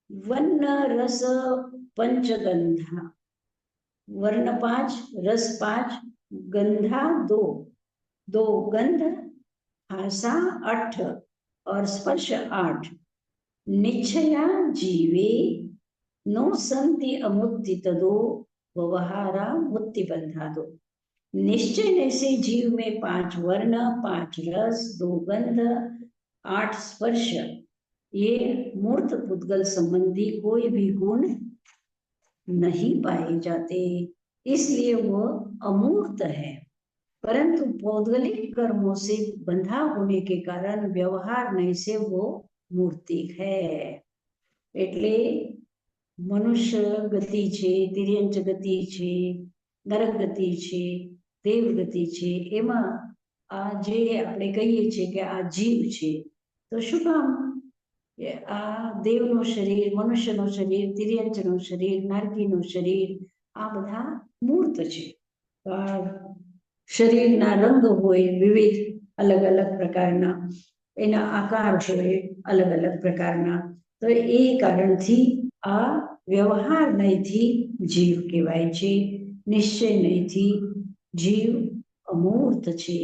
વન્ન રસ પંચગંધા, वर्ण 5, रस 5, गंधा 2 गंध, भाषा 8 और स्पर्श 8, निश्चया जीवे नो संति अमुक्ति तदो व्यवहारा मुक्ति बंधादो। निश्चय से जीव में 5 वर्ण, 5 रस, 2 गंध, 8 स्पर्श, ये मूर्त पुद्गल संबंधी कोई भी गुण नहीं पाए जाते, इसलिए वो अमूर्त है। परंतु पौद्गलिक कर्मों से बंधा होने के कारण व्यवहार नहीं से वो मूर्तिक है। એટલે મનુષ્ય ગતિ છે, તિર્યંચ ગતિ છે, નરક ગતિ છે, દેવ ગતિ છે, એમાં આ જે આપણે કહીએ છીએ કે આ જીવ છે, તો શું કામ આ દેવનું શરીર, મનુષ્યનું શરીર, તિર્યંચનું શરીર, નારકીનું શરીર, આ બધા મૂર્ત છે. શરીરના રંગ હોય વિવિધ અલગ અલગ પ્રકારના, એના આકાર હોય અલગ અલગ પ્રકારના, તો એ કારણથી આ વ્યવહાર નહીંથી જીવ કહેવાય છે. નિશ્ચય નહીંથી જીવ અમૂર્ત છે.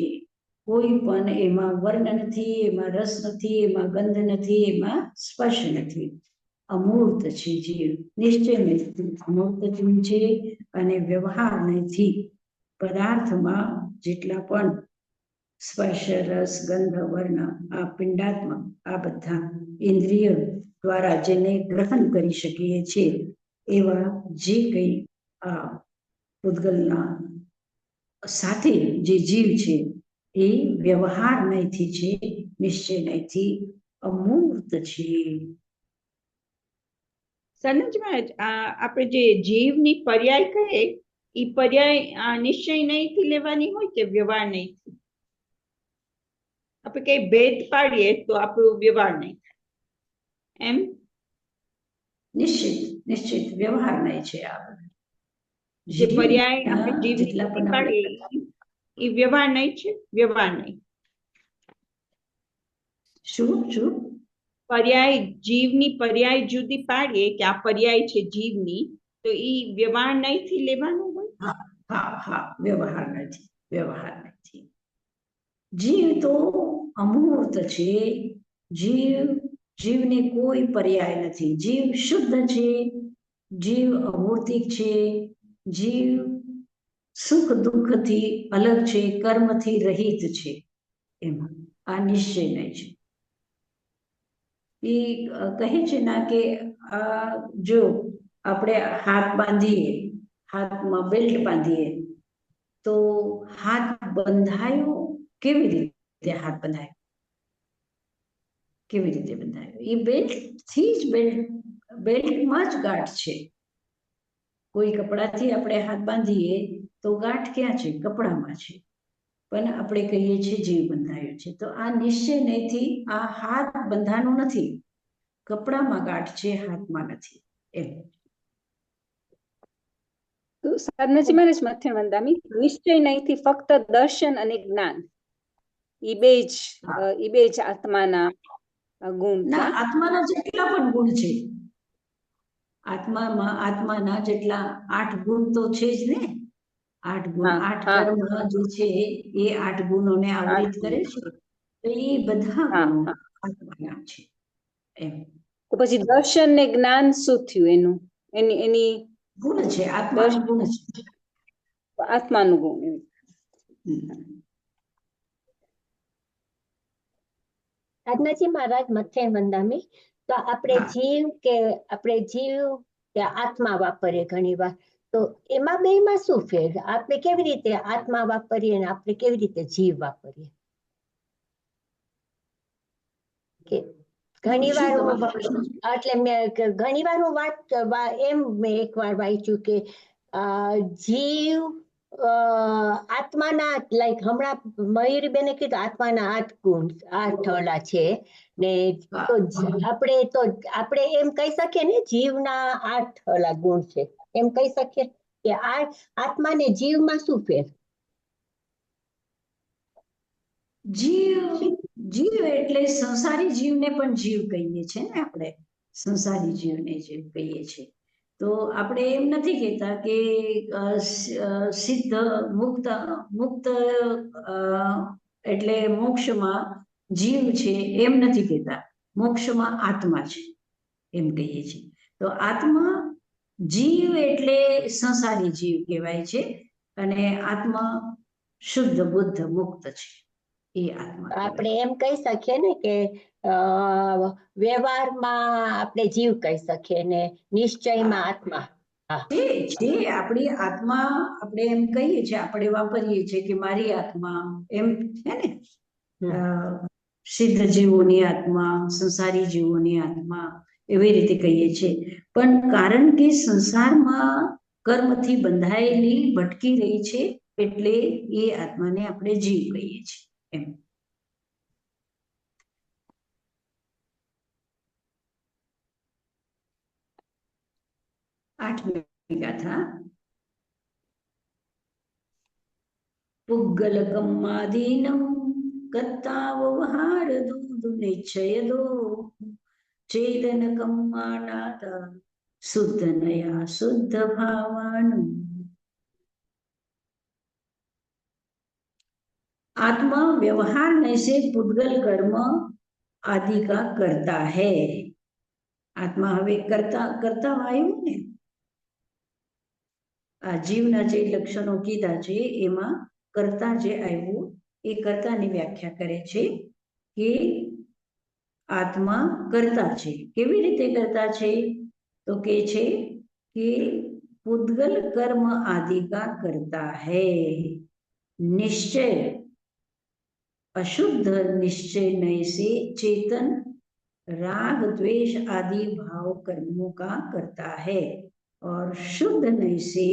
કોઈ પણ એમાં વર્ણ નથી, એમાં રસ નથી, એમાં ગંધ નથી, એમાં સ્પર્શ નથી. અમૂર્ત છે જીવ. નિશ્ચય નહીંથી અમૂર્ત જીવ છે. અને વ્યવહાર નહીંથી પદાર્થમાં જેટલા પણ સ્પર્શ, રસ, ગંધ, વર્ણ, આ પિંડાત્મક આ બધા ઇન્દ્રિય દ્વારા જેને ગ્રહણ કરી શકીએ છીએ એવા જે કંઈ આ પૂતગલના સાથે જે જીવ છે એ વ્યવહાર નહીંથી છે, નિશ્ચય નહીંથી અમૂર્ત છે. સનજ મહારાજ, આપણે જે જીવની પર્યાય કહીએ એ પર્યાય નિશ્ચય નહીંથી લેવાની હોય કે વ્યવહાર નહીંથી? આપણે કઈ ભેદ પાડીએ તો આપણું વ્યવહાર નહીં થાય એમ? નિશ્ચિત નિશ્ચિત વ્યવહાર નહીં છે. આ જે પર્યાય આપણે જીવના જીવની જેટલા જુદી પણ પાડીએ એ વ્યવહાર નહીં છે, વ્યવહાર નહીં. શું શું પર્યાય જીવની પર્યાય જુદી પાડીએ કે આ પર્યાય છે જીવની, તો એ વ્યવહાર નહીંથી લેવાનું હોય? હા હા હા, વ્યવહાર નથી, વ્યવહાર નથી. જીવ તો અમૂર્ત છે. જીવ જીવને કોઈ પર્યાય નથી. જીવ શુદ્ધ છે, જીવ અમૂર્તિક છે, જીવ સુખ દુઃખથી અલગ છે, કર્મથી રહિત છે. એમાં આ નિશ્ચય નહીં છે. એ કહે છે ના કે આ જો આપણે હાથ બાંધીએ, હાથમાં બેલ્ટ બાંધીએ, તો હાથ બંધાયો કેવી રીતે? હાથ બંધાયો કેવી રીતે બંધાયો? એ બેલ્ટથી જ બેલ્ટમાં જ ગાંઠ છે. કોઈ કપડાથી આપણે હાથ બાંધીએ તો ગાંઠ ક્યાં છે? કપડામાં છે. પણ આપણે કહીએ છીએ જીવ બંધાયો છે. તો આ નિશ્ચય નહીંથી આ હાથ બંધાનો નથી, કપડામાં ગાંઠ છે, હાથમાં નથી એમ. તો સાધનાજી મહારાજ મધ્ય વંદામી, નિશ્ચય નહીંથી ફક્ત દર્શન અને જ્ઞાન એ બે જ આત્માના ગુણ ના, છે. આત્માના જેટલા પણ ગુણ છે, આત્માના જેટલા 8 ગુણ તો છે જ ને. 8 ગુણ, 8 કર્મ જે છે એ 8 ગુણોને આવરિત કરે છે. તો એ બધા ગુણો આત્માના છે એમ. તો પછી દર્શન ને જ્ઞાન શું થયું? એની ગુણ છે, આત્માનું ગુણ છે, આત્માનું ગુણ. સાધનાજી મહારાજ મથે વંદામી, તો આપણે જીવ કે આત્મા વાપરીએ ઘણી વાર, તો એમાં બેમાં શું ફેર? આપણે કેવી રીતે આત્મા વાપરીએ અને આપણે કેવી રીતે જીવ વાપરીએ? કે ઘણી વાર મેં એકવાર વાંચ્યું કે જીવ આત્માના, લાઈક હમણાં મયુરીબેને કીધું આત્માના 8 ગુણ, 8 ઓલા છે ને, તો આપણે એમ કહી શકીએ ને જીવના 8 ઓલા ગુણ છે, એમ કહી શકીએ કે આ આત્મા ને જીવમાં શું ફેર? જીવ એટલે સંસારી જીવને પણ જીવ કહીએ છીએ ને આપણે, સંસારી જીવને જીવ કહીએ છીએ. તો આપણે એમ નથી કહેતા કે સિદ્ધ મુક્ત એટલે મોક્ષમાં જીવ છે એમ નથી કહેતા. મોક્ષમાં આત્મા છે એમ કહીએ છીએ. તો આત્મા જીવ એટલે સંસારી જીવ કહેવાય છે અને આત્મા શુદ્ધ બુદ્ધ મુક્ત છે એ આત્મા કહેવાય. આપણે એમ કહી શકીએ ને કે વ્યવહારમાં આપણે જીવ કહી શકીએ ને નિશ્ચયમાં આત્મા. છે આપણી આત્મા આપણે એમ કહીએ છીએ, આપણે વાપરીએ છીએ કે મારી આત્મા એમ છે ને, સિદ્ધ જીવોની આત્મા, સંસારી જીવોની આત્મા એવી રીતે કહીએ છીએ. પણ કારણ કે સંસારમાં કર્મથી બંધાયેલી ભટકી રહી છે એટલે એ આત્માને આપણે જીવ કહીએ છીએ એમ. આઠમી ગાથા. પુગ્ગલકમ્માદીનં કત્તાવહાર દૂધ નિશ્ચયદો ચેદનકમ્માનાત શુદ્ધનયા શુદ્ધ ભાવાનું. आत्मा व्यवहार में से पुद्गल कर्म आदि का करता है. आत्मा हवे करता करता आयु ने आ जीवना जे लक्षणों कीधा छे एमा करता जे आयु ए कर्तानी व्याख्या करे छे कि आत्मा करता छे. केवी रीते करता छे तो के छे कि पुद्गल कर्म आदि का करता है. निश्चय अशुद्ध निश्चय नय से चेतन राग द्वेष आदि भाव कर्मों का करता है और शुद्ध नय से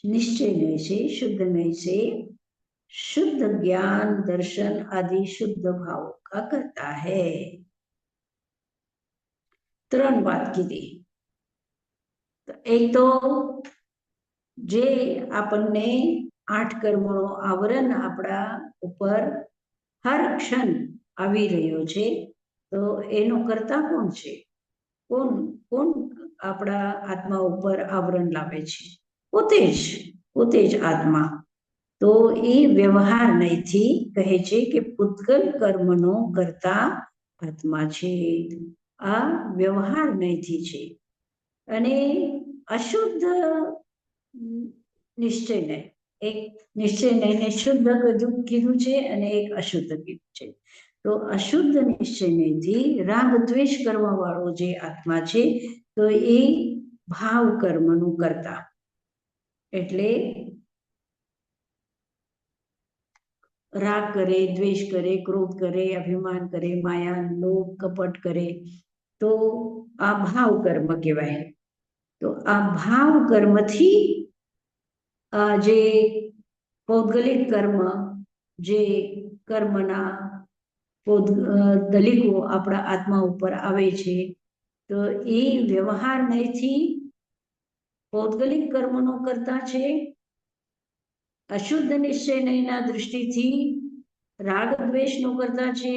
निश्चय नय से शुद्ध नय से शुद्ध ज्ञान दर्शन आदि शुद्ध भाव का करता है. 3 बात कीधी. एक तो जे आपने 8 कर्मों आवरण आपड़ा ऊपर हर क्षण આવી રહ્યો છે તો એનો કરતા કોણ છે? કોણ કોણ આપણા આત્મા ઉપર આવરણ લાવે છે? પોતે જ આત્મા. તો એ વ્યવહાર નયથી કહે છે કે પુદ્ગલ કર્મનો કરતા આત્મા છે. આ વ્યવહાર નયથી છે. અને અશુદ્ધ નિશ્ચય નય, એક નિશ્ચય નયને શુદ્ધ કીધું છે અને એક અશુદ્ધ કીધું છે. તો અશુદ્ધ નિશ્ચય નયથી રાગ દ્વેષ કરવા વાળો જે આત્મા છે તો એ ભાવ કર્મનું કરતા. એટલે રાગ કરે, દ્વેષ કરે, ક્રોધ કરે, અભિમાન કરે, માયા, લોભ, કપટ કરે તો આ ભાવ કર્મ કહેવાય. તો આ ભાવ કર્મથી જે પૌદ્ગલિક કર્મ, જે કર્મના દલિકો આપણા આત્મા ઉપર આવે છે તો એ વ્યવહાર નયથી પૌદ્ગલિક કર્મનો કરતા છે. અશુદ્ધ નિશ્ચય નયના દૃષ્ટિથી રાગ દ્વેષનો કરતા છે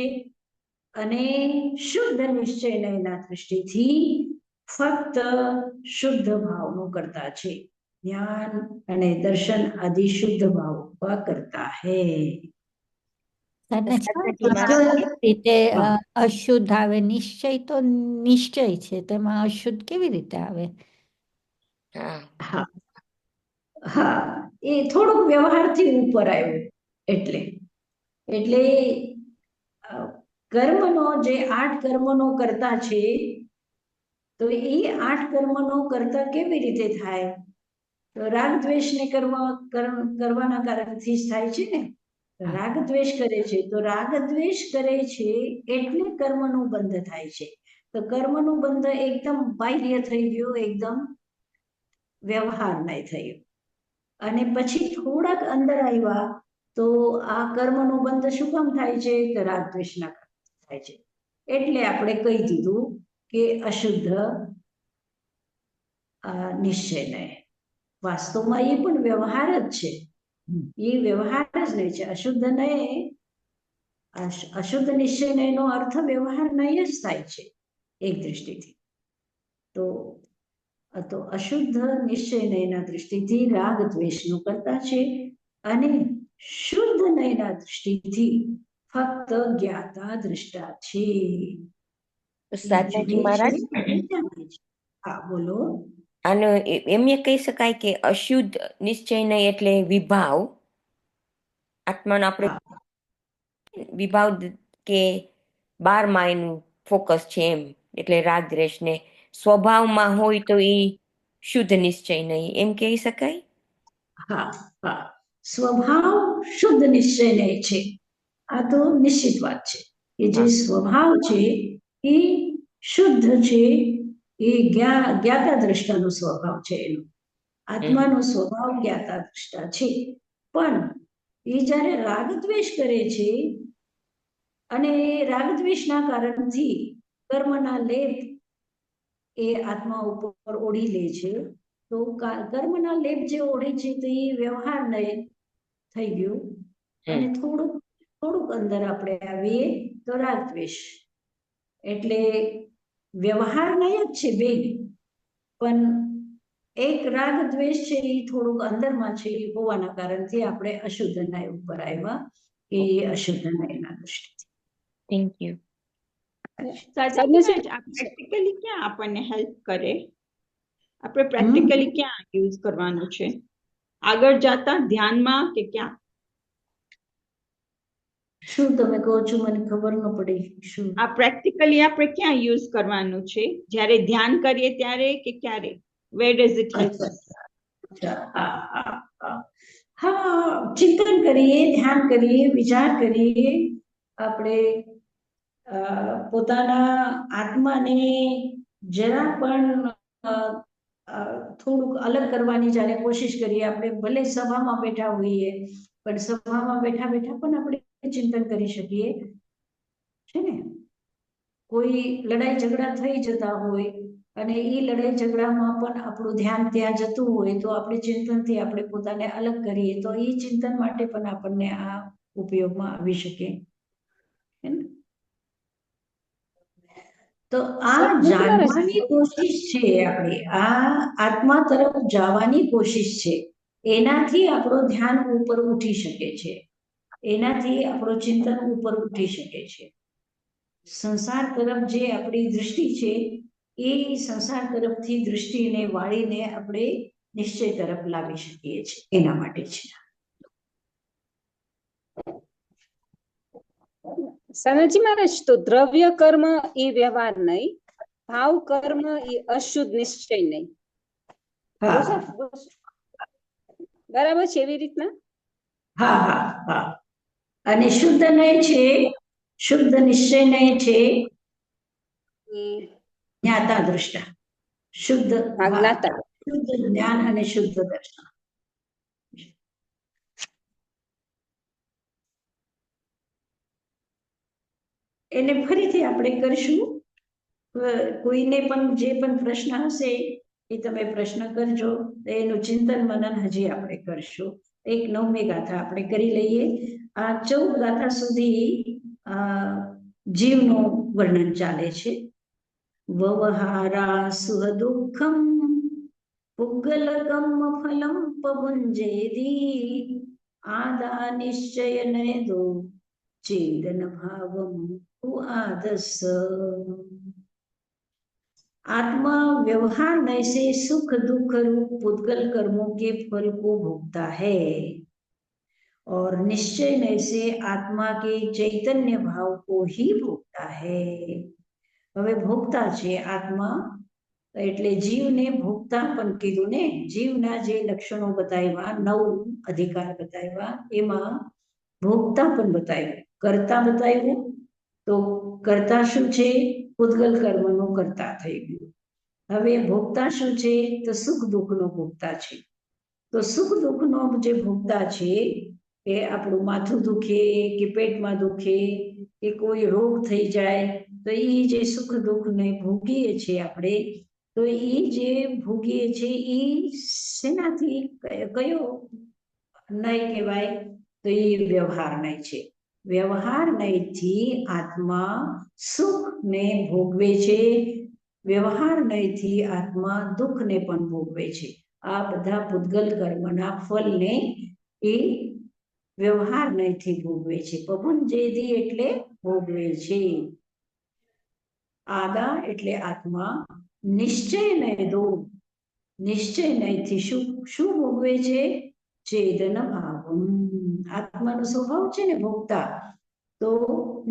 અને શુદ્ધ નિશ્ચય નયના દૃષ્ટિથી ફક્ત શુદ્ધ ભાવનો કરતા છે. ज्ञान અને દર્શન આદિ શુદ્ધ ભાવ का करता है. રીતે અશુદ્ધ આવે? નિશ્ચય તો નિશ્ચય છે, તેમાં અશુદ્ધ કેવી રીતે આવે? હા, એ થોડુંક વ્યવહારથી ઉપર આવ્યું. એટલે કર્મનો જે 8 કર્મનો કરતા છે તો એ 8 કર્મનો કરતા કેવી રીતે થાય? તો રાગ દ્વેષને કરવાના કારણથી જ થાય છે ને. રાગ દ્વેષ કરે છે તો રાગ દ્વેષ કરે છે એટલે કર્મનું બંધ થાય છે. તો કર્મનું બંધ એકદમ બાહ્ય થઈ ગયું, એકદમ વ્યવહાર નહીં થયું. અને પછી થોડાક અંદર આવ્યા તો આ કર્મનું બંધ શું કામ થાય છે? તો રાગ દ્વેષના કારણે થાય છે. એટલે આપણે કહી દીધું કે અશુદ્ધ નિશ્ચય નહીં. વાસ્તવમાં એ પણ વ્યવહાર જ છે. એ વ્યવહાર જ નહીં છે. અશુદ્ધ નહીં, અશુદ્ધ નિશ્ચય નયનો અર્થ વ્યવહાર નહીં જ થાય છે એક દૃષ્ટિથી. તો અશુદ્ધ નિશ્ચય નયના દૃષ્ટિથી રાગ દ્વેષનો કરતા છે અને શુદ્ધ નયના દૃષ્ટિથી ફક્ત જ્ઞાતા દ્રષ્ટા છે. સાધનાજી મહારાજ, હા બોલો. આનો એમ કહી શકાય કે અશુદ્ધ નિશ્ચય નહીં એટલે વિભાવ. આત્માનો આપણે વિભાવ કે 12 એનું ફોકસ છે એમ, એટલે રાગ દ્વેષ ને સ્વભાવમાં હોય તો એ શુદ્ધ નિશ્ચય નહીં એમ કહી શકાય. હા હા, સ્વભાવ શુદ્ધ નિશ્ચય નહીં છે, આ તો નિશ્ચિત વાત છે કે જે સ્વભાવ છે એ શુદ્ધ છે, એ જ્ઞાતા દ્રષ્ટાનો સ્વભાવ છે એનો. આત્માનો સ્વભાવ જ્ઞાતા દ્રષ્ટા છે, પણ એ જ્યારે રાગ દ્વેષ કરે છે અને રાગ દ્વેષના કારણથી કર્મના લેપ એ આત્મા ઉપર ઓઢી લે છે, તો કર્મના લેપ જે ઓઢે છે તો એ વ્યવહાર નહીં થઈ ગયું, અને થોડુંક અંદર આપણે આવીએ તો રાગ દ્વેષ, એટલે વ્યવહાર નહીં જ છે બે, પણ એક રાગ દ્વેષ છે એ થોડુંક અંદરમાં છે એ હોવાના કારણથી આપણે અશુદ્ધ ન્યાય ઉપર આવ્યા, એ અશુદ્ધ ન્યાયના દૃષ્ટિથી. Thank you. પ્રેક્ટિકલી ક્યાં આપણને હેલ્પ કરે? આપણે પ્રેક્ટિકલી ક્યાં યુઝ કરવાનું છે? આગળ જતા ધ્યાનમાં કે ક્યાં? શું તમે કહો છો, મને ખબર ન પડી. શું આ પ્રેક્ટિકલી આપણે ક્યાં યુઝ કરવાનું છે? જ્યારે ધ્યાન કરીએ ત્યારે કે ક્યારે? Where does it help us? હા, ચિંતન કરીએ, ધ્યાન કરીએ, વિચાર કરીએ, આપણે પોતાના આત્માને જરા પણ થોડુંક અલગ કરવાની જ્યારે કોશિશ કરીએ. આપણે ભલે સભામાં બેઠા હોઈએ, પણ સભામાં બેઠા બેઠા પણ આપણે ચિંતન કરી શકીએ છે ને. કોઈ લડાઈ ઝઘડા થઈ જતા હોય અને એ લડાઈ ઝઘડામાં પણ આપણું ધ્યાન ત્યાં જતું હોય, તો આપણે ચિંતનથી આપણે પોતાને અલગ કરીએ તો એ ચિંતન માટે પણ આપણને આ ઉપયોગમાં આવી શકે. તો આ જાણવાની કોશિશ છે, આપણે આ આત્મા તરફ જવાની કોશિશ છે, એનાથી આપણું ધ્યાન ઉપર ઉઠી શકે છે, એનાથી આપણું ચિંતન ઉપર ઉઠી શકે છે. સંસાર તરફ જે આપણી દૃષ્ટિ છે એ સંસાર તરફથી દૃષ્ટિને વાળીને આપણે નિશ્ચય તરફ લાવી શકીએ છીએ, એના માટે છે. સનતજી મહારાજ, તો દ્રવ્ય કર્મ એ વ્યવહાર નહીં, ભાવ કર્મ એ અશુદ્ધ નિશ્ચય નહીં, બરાબર છે એવી રીતના? હા હા હા, અને શુદ્ધ નહીં છે, શુદ્ધ નિશ્ચય નહીં છે, જ્ઞાતા દ્રષ્ટા, શુદ્ધ શુદ્ધ જ્ઞાન અને શુદ્ધ દર્શન. એને ફરીથી આપણે કરશું. કોઈને પણ જે પણ પ્રશ્ન હશે એ તમે પ્રશ્ન કરજો, એનું ચિંતન મનન હજી આપણે કરશું. એક 9મી ગાથા આપણે કરી લઈએ. આ 14 ગાથા સુધી જીવનું વર્ણન ચાલે છે. વવહારા સુહ દુઃખમ પુગ્ગલકમ ફલમ પભુંજેદી આદા નિશ્ચય નયદો चेदन भावम आदस. आत्मा व्यवहार नय से सुख दुख रूप पुद्गल कर्मों के फल को भोगता है और निश्चय नय से आत्मा के चैतन्य भाव को ही भोगता है. હવે ભોગતા છે આત્મા, એટલે જીવને ભોગતા પણ કીધું ને. જીવના જે લક્ષણો બતાવ્યા, 9 અધિકાર બતાવ્યા, એમાં ભોગતા પણ બતાવ્યું, કરતા બતાવ્યું. તો કરતા શું છે? પૂતગલ કર્મનો કરતા થઈ ગયું. હવે ભોગતા શું છે? તો સુખ દુઃખનો ભોગતા છે. તો સુખ દુઃખનો જે ભોગતા છે એ આપણું માથું દુખે કે પેટમાં દુખે કે કોઈ રોગ થઈ જાય, તો એ જે સુખ દુઃખને ભોગીએ છીએ આપણે, તો એ જે ભોગીએ છીએ એ શેનાથી, કયો નહીં કહેવાય? તો એ વ્યવહાર નહીં છે. વ્યવહાર નહીંથી આત્મા સુખને ભોગવે છે, વ્યવહાર નહીંથી આત્મા દુઃખને પણ ભોગવે છે. આ બધા પૂતગલ કર્મના ફલને એ વ્યવહાર નહીંથી ભોગવે છે. પભુંજેદી એટલે ભોગવે છે. આદા એટલે આત્મા, નિશ્ચય નયદો, નિશ્ચય નહીંથી શું ભોગવે છે? ચેતન ભાવમ. આત્માનો સ્વભાવ છે ને ભોગતા, તો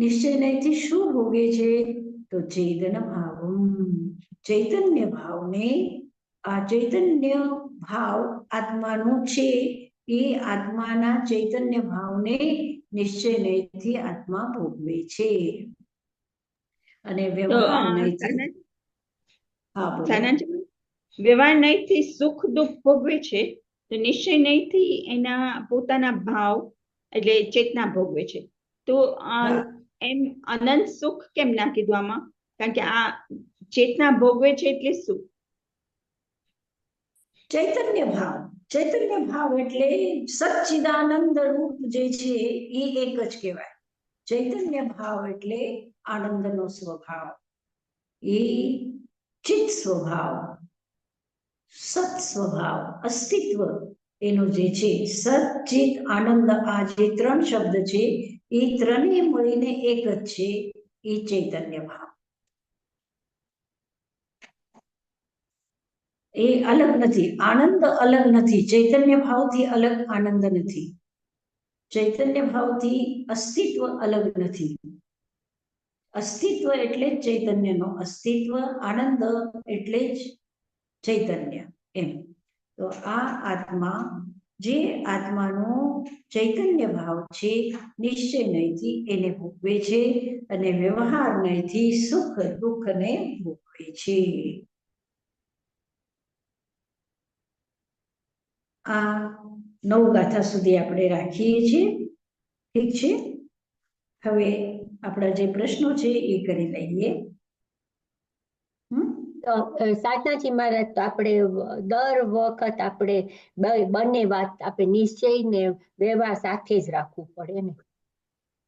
નિશ્ચય નહીંથી શું ભોગે છે? તો ચેતન ભાવમ, ચૈતન્ય ભાવને. આ ચૈતન્ય ભાવ આત્માનો છે, એ આત્માના ચૈતન્ય ભાવને નિશ્ચય નહીંથી આત્મા ભોગવે છે. અને વ્યવહાર નહીંથી, હા બોલો. વ્યવહાર નહીંથી સુખ દુઃખ ભોગવે છે, તો નિશ્ચય નહીંથી એના પોતાના ભાવ એટલે ચેતના ભોગવે છે. તો એમ અનંત સુખ કેમ ના કીધું આમાં? કારણ કે આ ચેતના ભોગવે છે એટલે શું? ચૈતન્ય ભાવ. ચૈતન્ય ભાવ એટલે સચ્ચિદાનંદ રૂપ જે છે એ એક જ કહેવાય. ચૈતન્ય ભાવ એટલે આનંદનો સ્વભાવ, એ ચિત્ત સ્વભાવ, સત સ્વભાવ, અસ્તિત્વ એનો જે છે સત, ચિત્ત, આનંદ, આ જે ત્રણ શબ્દ છે એ ત્રણેય મળીને એક જ છે, એ ચૈતન્ય ભાવ. એ અલગ નથી, આનંદ અલગ નથી, ચૈતન્ય ભાવથી અલગ આનંદ નથી, ચૈતન્ય ભાવથી અસ્તિત્વ અલગ નથી. અસ્તિત્વ એટલે જ ચૈતન્યનો અસ્તિત્વ, આનંદ એટલે જ ચૈતન્ય, એમ. તો આ આત્મા, જે આત્માનો ચૈતન્ય ભાવ છે, નિશ્ચય નહીંથી એને ભોગવે છે, અને વ્યવહાર નહીંથી સુખ દુઃખને ભોગવે છે. આ 9 ગાથા સુધી આપણે રાખીએ છીએ. ઠીક છે, હવે આપણા જે પ્રશ્નો છે એ કરી લઈએ. સાચનાજી મહારાજ, તો આપણે દર વખત આપણે બંને વાત આપણે નિશ્ચય ને વ્યવહાર સાથે જ રાખવું પડે ને?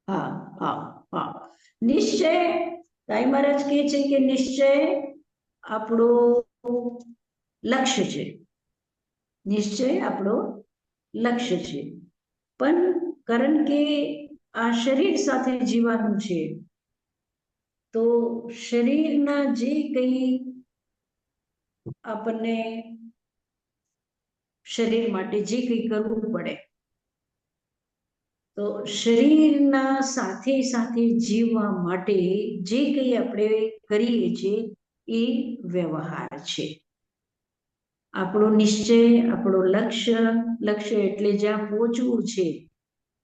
હા હા હા, નિશ્ચય સાઈ મહારાજ કહે છે કે નિશ્ચય આપણો લક્ષ્ય છે, નિશ્ચય આપણો લક્ષ્ય છે. પણ કારણ કે આ શરીર સાથે જીવવાનું છે, તો શરીરના જે કંઈ આપણને શરીર માટે જે કંઈ કરવું પડે, તો શરીરના સાથે સાથે જીવવા માટે જે કંઈ આપણે કરીએ છીએ એ વ્યવહાર છે. આપણો નિશ્ચય, આપણો લક્ષ્ય એટલે જ્યાં પહોંચવું છે,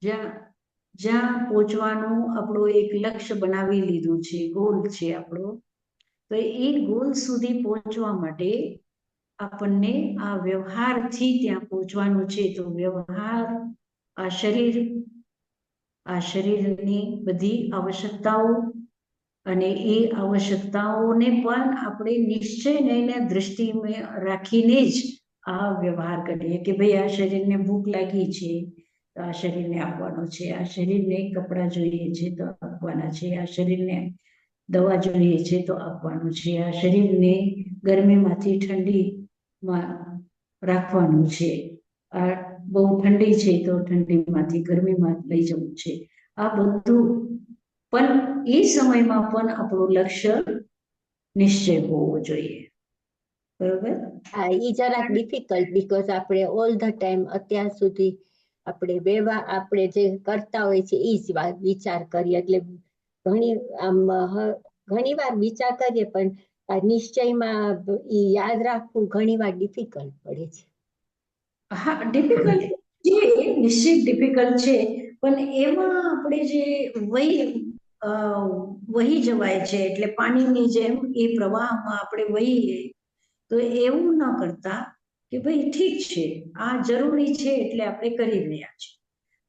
જ્યાં પહોંચવાનું આપણો એક લક્ષ્ય બનાવી લીધું છે, ગોલ છે આપણો. તો એ ગોલ સુધી પહોંચવા માટે આપણને આ વ્યવહારથી ત્યાં પહોંચવાનું છે. તો વ્યવહાર, આ શરીરની બધી આવશ્યકતાઓ, અને એ આવશ્યકતાઓને પણ આપણે નિશ્ચયને દ્રષ્ટિમાં રાખીને જ આ વ્યવહાર કરીએ કે ભાઈ આ શરીરને ભૂખ લાગી છે તો આ શરીરને આપવાનો છે, આ શરીરને કપડાં જોઈએ છે તો આપવાના છે, આ શરીરને દવા જોઈએ છે તો આપવાનું છે, આ શરીરને ગરમીમાંથી ઠંડીમાં રાખવાનું છે, આ બહુ ઠંડી છે તો ઠંડીમાંથી ગરમીમાં લઈ જવું છે. આ બધું પણ એ સમયમાં પણ આપણું લક્ષ્ય નિશ્ચય હોવો જોઈએ. બરોબર? હા, એ જરાક ડિફિકલ્ટ, બીકોઝ આપણે ઓલ ધ ટાઈમ અત્યાર સુધી આપણે વ્યવહાર આપણે જે કરતા હોય છે એ જ વિચાર કરીએ, એટલે ઘણી વાર વિચાર કરીએ પણ આ નિશ્ચયમાં એ યાદ રાખવું ઘણી વાર ડિફિકલ્ટ પડે છે. હા, ડિફિકલ્ટ છે, નિશ્ચિત ડિફિકલ્ટ છે, પણ એમાં આપણે જે વહી જવાય છે, એટલે પાણીની જેમ એ પ્રવાહમાં આપણે વહીએ, તો એવું ન કરતા કે ભાઈ ઠીક છે, આ જરૂરી છે એટલે આપણે કરી રહ્યા છીએ.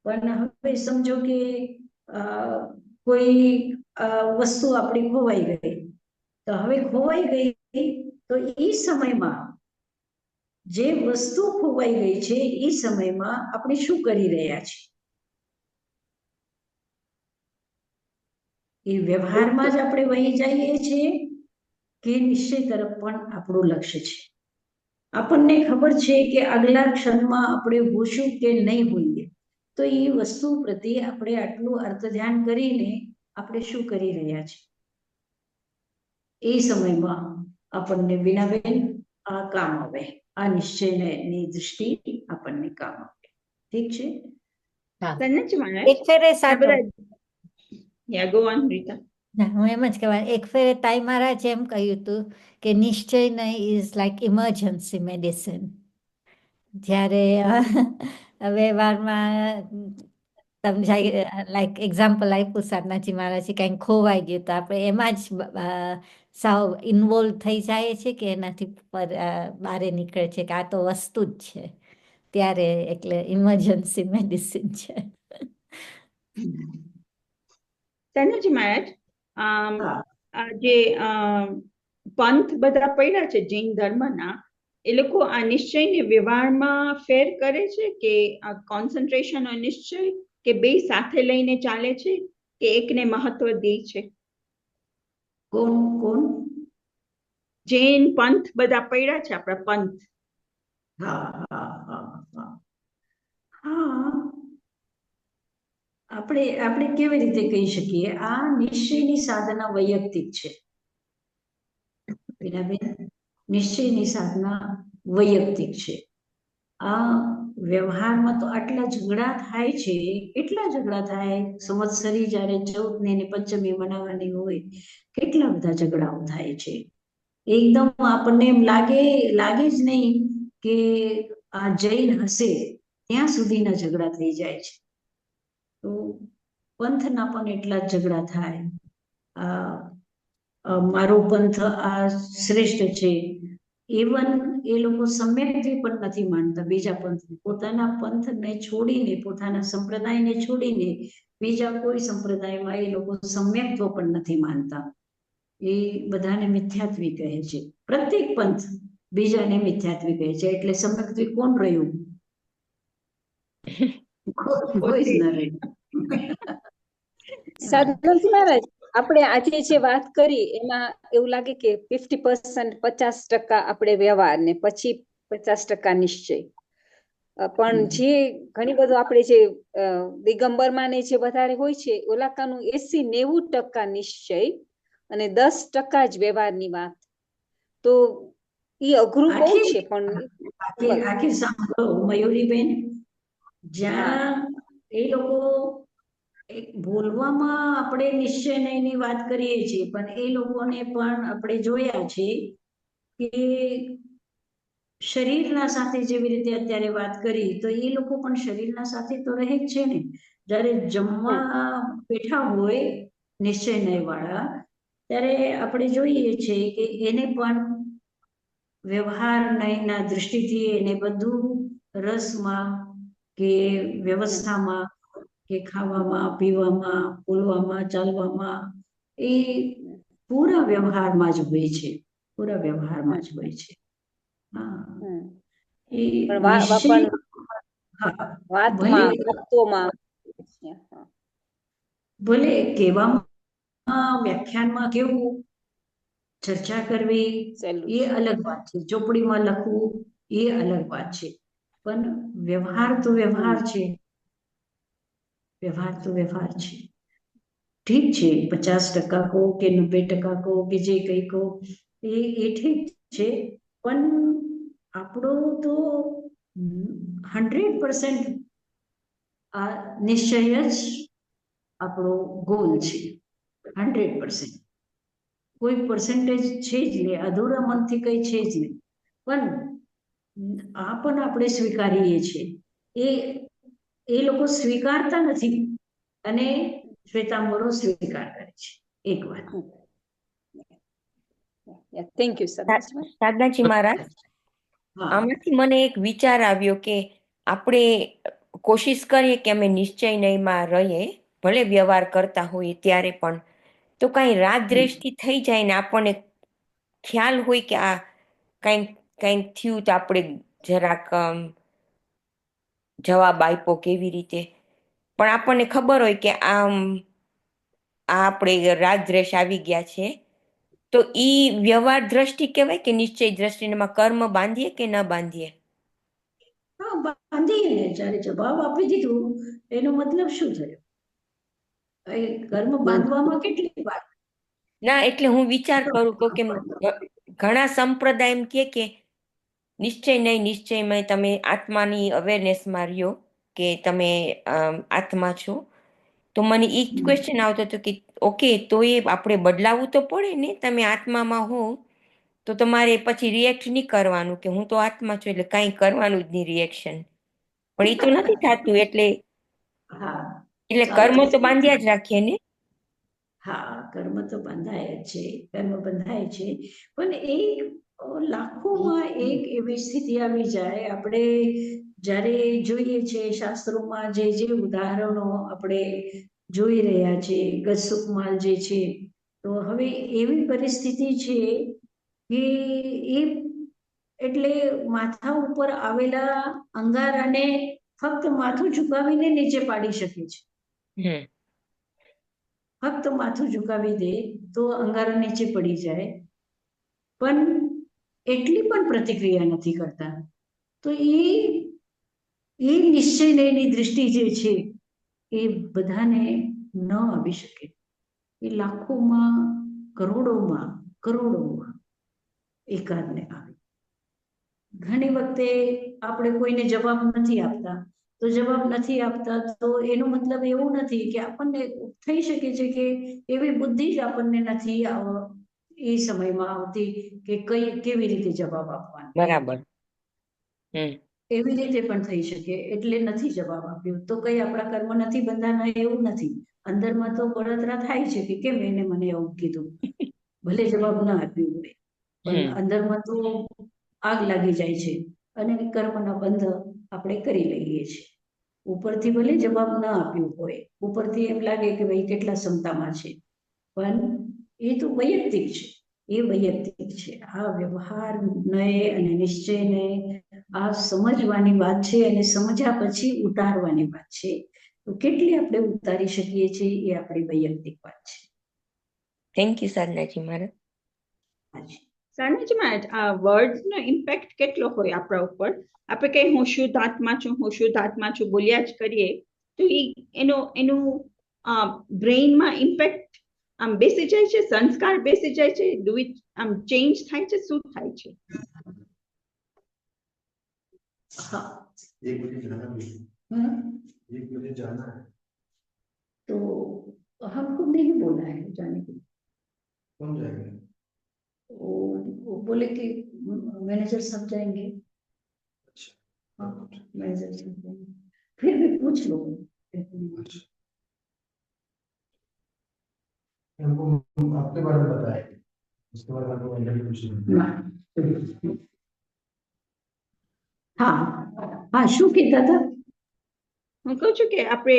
પણ હવે સમજો કે કોઈ વસ્તુ આપણી ખોવાઈ ગઈ, તો હવે ખોવાઈ ગઈ તો એ સમયમાં જે વસ્તુ ખોવાઈ ગઈ છે એ સમયમાં આપણે શું કરી રહ્યા છીએ? એ વ્યવહારમાં જ આપણે વહી જઈએ છીએ કે નિશ્ચય તરફ પણ આપણું લક્ષ્ય છે? આપણને ખબર છે કે આગલા ક્ષણમાં આપણે હોશું કે નહીં હોઈએ, તો એ વસ્તુ પ્રત્યે આપણે આટલું અર્થ ધ્યાન કરીને આપણે શું કરી રહ્યા છીએ? એ સમયમાં આપણને વિનાબેન આ કામ આવે. આ નિશ્ચયની દૃષ્ટિ આપણને કામ આપે. ઠીક છે. સન્નજી મહારાજ એક ફેરે આ સાચું. બધા ગો ઓન રીતા. ના, હું એમ જ કહેવાય, એક ફેરે તાઈ મહારાજ એમ કહ્યું હતું કે નિશ્ચય નહીં ઇઝ લાઈક ઇમરજન્સી મેડિસિન. જ્યારે વ્યવહારમાં સમજાય, લાઈક એક્ઝામ્પલ આપ્યું સાધનાજી મહારાજે, કંઈક ખોવાઈ ગયું તો આપણે એમાં જ સાવ ઇન્વોલ્વ થઈ જાય છે કે એનાથી બહાર નીકળે છે કે આ તો વસ્તુ જ છે, ત્યારે એટલે ઇમરજન્સી મેડિસિન છે. સન્નજી મહારાજ હા. આ જે પંથ બધા પડ્યા છે જૈન ધર્મના, એ લોકો આ નિશ્ચયને વ્યવહારમાં ફેર કરે છે કે આ કોન્સન્ટ્રેશન અને નિશ્ચય કે બે સાથે લઈને ચાલે છે કે એકને મહત્વ દે છે? કોણ કોણ? જૈન પંથ બધા પડ્યા છે, આપણા પંથ. હા હા હા હા હા. આપણે કેવી રીતે કહી શકીએ, આ નિશ્ચયની સાધના વૈયક્તિક છે. બેન, નિશ્ચયની સાધના વૈયક્તિક છે. આ વ્યવહારમાં તો આટલા ઝઘડા થાય છે, કેટલા ઝઘડા થાય. સંવત્સરી જ્યારે 14મી ને પંચમી મનાવવાની હોય, કેટલા બધા ઝઘડાઓ થાય છે. એકદમ આપણને એમ લાગે જ નહીં કે આ જૈન હશે ત્યાં સુધીના ઝઘડા થઈ જાય છે. તો પંથના પણ એટલા જ ઝઘડા થાય. મારો પંથ આ શ્રેષ્ઠ છે, ઇવન એ લોકો સમ્યક્થી પણ નથી માનતા બીજા પંથ. પોતાના પંથને છોડીને, પોતાના સંપ્રદાયને છોડીને બીજા કોઈ સંપ્રદાયમાં એ લોકો સમ્યક્ત્વ પણ નથી માનતા. એ બધાને મિથ્યાત્વી કહે છે. પ્રત્યેક પંથ બીજાને મિથ્યાત્વી કહે છે. એટલે સમ્યક્ત્વી કોણ રહ્યું? કોઈ જ ન રહ્યું. સાધનાજી મહારાજ, આપણે આજે જે વાત કરી એમાં એવું લાગે કે 50% 50% આપણે વ્યવહાર ને પછી 50% નિશ્ચય. પણ જે ઘણી બધું આપણે જે દિગંબરમાં ને જે વધારે હોય છે, ઓલાકાનું 80-90% નિશ્ચય અને 10% જ વ્યવહારની વાત. તો એ અઘરું બહુ છે. પણ આખી સાંભળો મયુરીબેન, જ્યાં એ લોકો બોલવામાં આપણે નિશ્ચય નહીંની વાત કરીએ છીએ, પણ એ લોકોને પણ આપણે જોયા છે કે શરીરના સાથે જેવી રીતે અત્યારે વાત કરી, તો એ લોકો પણ શરીરના સાથે તો રહે જ છે ને. જ્યારે જમવા બેઠા હોય નિશ્ચય નહીં વાળા, ત્યારે આપણે જોઈએ છીએ કે એને પણ વ્યવહાર નહીંના દૃષ્ટિથી એને બધું રસમાં કે વ્યવસ્થામાં કે ખાવામાં, પીવામાં, બોલવામાં, ચાલવામાં, એ પૂરા વ્યવહારમાં જ હોય છે. પૂરા વ્યવહારમાં જ હોય છે. હા, એ નિશ્ચય. હા, વાતમાં, વસ્તુઓમાં. ભલે કહેવામાં, વ્યાખ્યાનમાં કેવું ચર્ચા કરવી એ અલગ વાત છે, ચોપડીમાં લખવું એ અલગ વાત છે, પણ વ્યવહાર તો વ્યવહાર છે. વ્યવહાર તો વ્યવહાર છે. ઠીક છે, 50% કહો કે 90% કહો કે જે કંઈ કહો, એ ઠીક છે, પણ આપણો તો 100% આ નિશ્ચય જ આપણો ગોલ છે. 100%. કોઈ પર્સન્ટેજ છે જ નહીં, અધૂરા મનથી કંઈ છે જ નહીં. પણ આ પણ આપણે સ્વીકારીએ છીએ. એ લોકો સ્વીકારતા નથી અને શ્વેતાંબરો સ્વીકાર કરે છે. એક વાત. થેન્ક યુ સાધનાજી મહારાજ, આમાંથી મને એક વિચાર આવ્યો કે આપણે કોશિશ કરીએ કે અમે નિશ્ચય નહીંમાં રહીએ, ભલે વ્યવહાર કરતા હોઈએ ત્યારે પણ, તો કાંઈ રાગ દ્વેષથી થઈ જાય ને આપણને ખ્યાલ હોય કે આ કંઈક થયું તો આપણે જરાક જવાબ આપ્યો કેવી રીતે, પણ આપણને ખબર હોય કે આપણે રાગ દ્વેષ આવી ગયા છે, તો ઈ વ્યવહાર દ્રષ્ટિ કહેવાય કે નિશ્ચય દ્રષ્ટિમાં કર્મ બાંધીએ કે ન બાંધીએ? હા, બાંધીએ. જ્યારે જવાબ આપી દીધું એનો મતલબ શું થયો? કર્મ બાંધવામાં કેટલી વાર? ના, એટલે હું વિચાર કરું કે ઘણા સંપ્રદાય એમ કે નિશ્ચય નહીં નિશ્ચયમાં તમે આત્માની અવેરનેસમાં રહ્યો કે તમે આત્મા છો, તો મને એ ક્વેશ્ચન આવતો હતો કે ઓકે, તો એ આપણે બદલાવવું તો પડે ને. તમે આત્મામાં હો તો તમારે પછી રિએક્ટ નહીં કરવાનું કે હું તો આત્મા છું એટલે કાંઈ કરવાનું જ નહીં રિએક્શન. પણ એ તો નથી થતું, એટલે કર્મ તો બાંધ્યા જ રાખીએ ને. હા, કર્મ તો બંધાય જ છે, કર્મ બંધાય છે, પણ એ લાખોમાં એક એવી સ્થિતિ આવી જાય. આપણે જ્યારે જોઈએ છે શાસ્ત્રોમાં જે ઉદાહરણો આપણે જોઈ રહ્યા છે, ગતસુખમાલ જે છે, તો હવે એવી પરિસ્થિતિ છે કે એ એટલે માથા ઉપર આવેલા અંગારાને ફક્ત માથું ઝુકાવીને નીચે પાડી શકે છે. ફક્ત માથું ઝુકાવી દે તો અંગારો નીચે પડી જાય, પણ એટલી પણ પ્રતિક્રિયા નથી કરતા. તો એ નિશ્ચયની દૃષ્ટિ જે છે એ બધાને ન આવી શકે. એ લાખોમાં કરોડોમાં એકાદને આવે. ઘણી વખતે આપણે કોઈને જવાબ નથી આપતા, તો જવાબ નથી આપતા તો એનો મતલબ એવું નથી કે આપણને થઈ શકે છે કે એવી બુદ્ધિ જ આપણને નથી એ સમયમાં આવતી કે કેવી રીતે જવાબ આપવાનો. બરાબર. એવી રીતે પણ થઈ શકે, એટલે નથી જવાબ આપ્યો. તો કઈ આપણા કર્મ નથી બંધાના એવું નથી. અંદરમાં તો બળતરા થાય છે કે કેમ એને મને એવું કીધું, ભલે જવાબ ના આપ્યું હોય, પણ અંદરમાં તો આગ લાગી જાય છે અને કર્મના બંધ આપણે કરી લઈએ છીએ. ઉપરથી ભલે જવાબ ના આપ્યું હોય, ઉપરથી એમ લાગે કે ભાઈ કેટલા ક્ષમતામાં છે, પણ એ તો વૈયક્તિક છે. એ વૈયક્તિક છે. આ વ્યવહાર નય અને નિશ્ચયને આ સમજવાની વાત છે, અને સમજ્યા પછી ઉતારવાની વાત છે. તો કેટલી આપણે ઉતારી શકીએ છીએ એ આપણી વૈયક્તિક વાત છે. થેન્ક યુ સાધનાજી મહારાજ. સાધનાજી મહારાજ, આ વર્ડ્સનો ઇમ્પેક્ટ કેટલો હોય આપણા ઉપર? આપણે કઈ હું શુદ્ધ આત્મા છું બોલ્યા જ કરીએ તો એનું બ્રેઇનમાં ઇમ્પેક્ટ આમ બેસી જાય છે, સંસ્કાર બેસી જાય છે, આમ ચેન્જ થાય છે, શું થાય છે? तो हमको नहीं बोला है जाने के लिए। कौन जाएगा? वो बोले कि मैनेजर सब जाएंगे। अच्छा। हाँ, मैनेजर सब जाएंगे, फिर भी पूछ लो। अच्छा। हमको आपके बारे में बताया, उसके बाद हमको अंदर ही पूछ लिया। हाँ हाँ, शू कहता था? હું કહું છું કે આપણે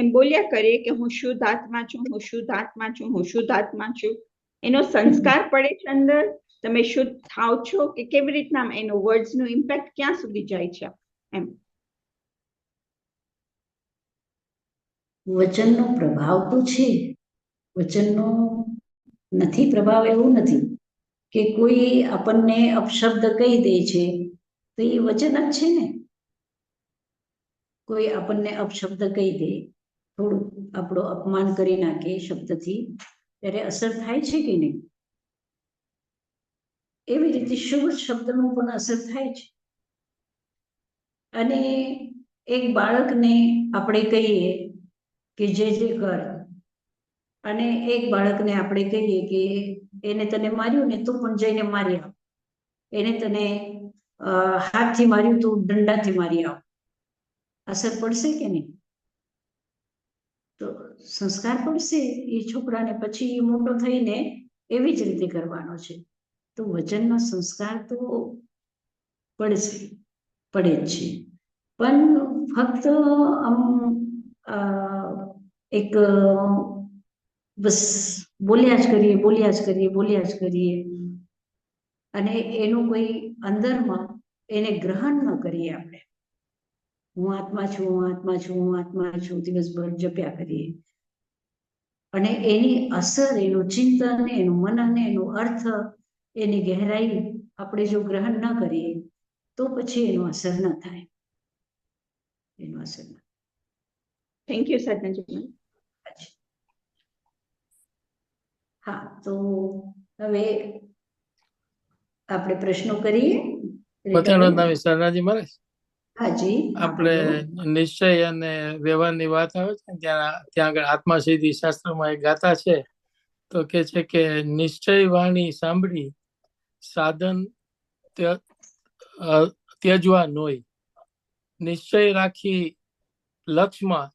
એમ બોલ્યા કરીએ કે હું શુદ્ધ આત્મા છું, એનો સંસ્કાર પડે છે અંદર? તમે શુદ્ધ થાવ છો કે કેવી રીતના એનો વર્ડ્સ નું ઇમ્પેક્ટ ક્યાં સુધી જાય છે? એમ વચનનો પ્રભાવ તો છે. વચનનો નથી પ્રભાવ એવું નથી કે કોઈ આપણને અપશબ્દ કહી દે છે તો એ વચન જ છે ને. કોઈ આપણને અપશબ્દ કહી દે, થોડું આપણો અપમાન કરી નાખે શબ્દથી, ત્યારે અસર થાય છે કે નહીં? એવી રીતે શુભ શબ્દનો પણ અસર થાય છે. અને એક બાળકને આપણે કહીએ કે જે કર, અને એક બાળકને આપણે કહીએ કે એને તને માર્યું ને તું પણ જઈને મારી આવ, એને તને હાથથી માર્યું તું દંડાથી મારી આવ, અસર પડશે કે નહીં? તો સંસ્કાર પડશે એ છોકરાને, પછી મોટો થઈને એવી જ રીતે કરવાનો છે. તો વચનનો સંસ્કાર તો પડે જ છે, પણ ફક્ત એક બસ બોલ્યા જ કરીએ અને એનું કોઈ અંદરમાં એને ગ્રહણ ન કરીએ. આપણે હું આત્મા છું દિવસભર જપ્યા કરીએ, અને એની અસર, એનું ચિંતન, એનું મનન, એનો અર્થ, એની ગહેરાઈ આપણે જો ગ્રહણ ન કરીએ તો પછી એનો અસર ન થાય. Thank you Sadhana ji. હા, તો હવે આપણે પ્રશ્નો કરીએ. મથાનંદ નામી સરનાજી મહારાજ હાજી આપણે નિશ્ચય અને વ્યવહારની વાત આવે છે ને ત્યાં આગળ આત્માસિદ્ધિ શાસ્ત્રમાં એક ગાથા છે તો કે છે કે નિશ્ચય વાણી સાંભળી સાધન ત્યજવા નોય, નિશ્ચય રાખી લક્ષમાં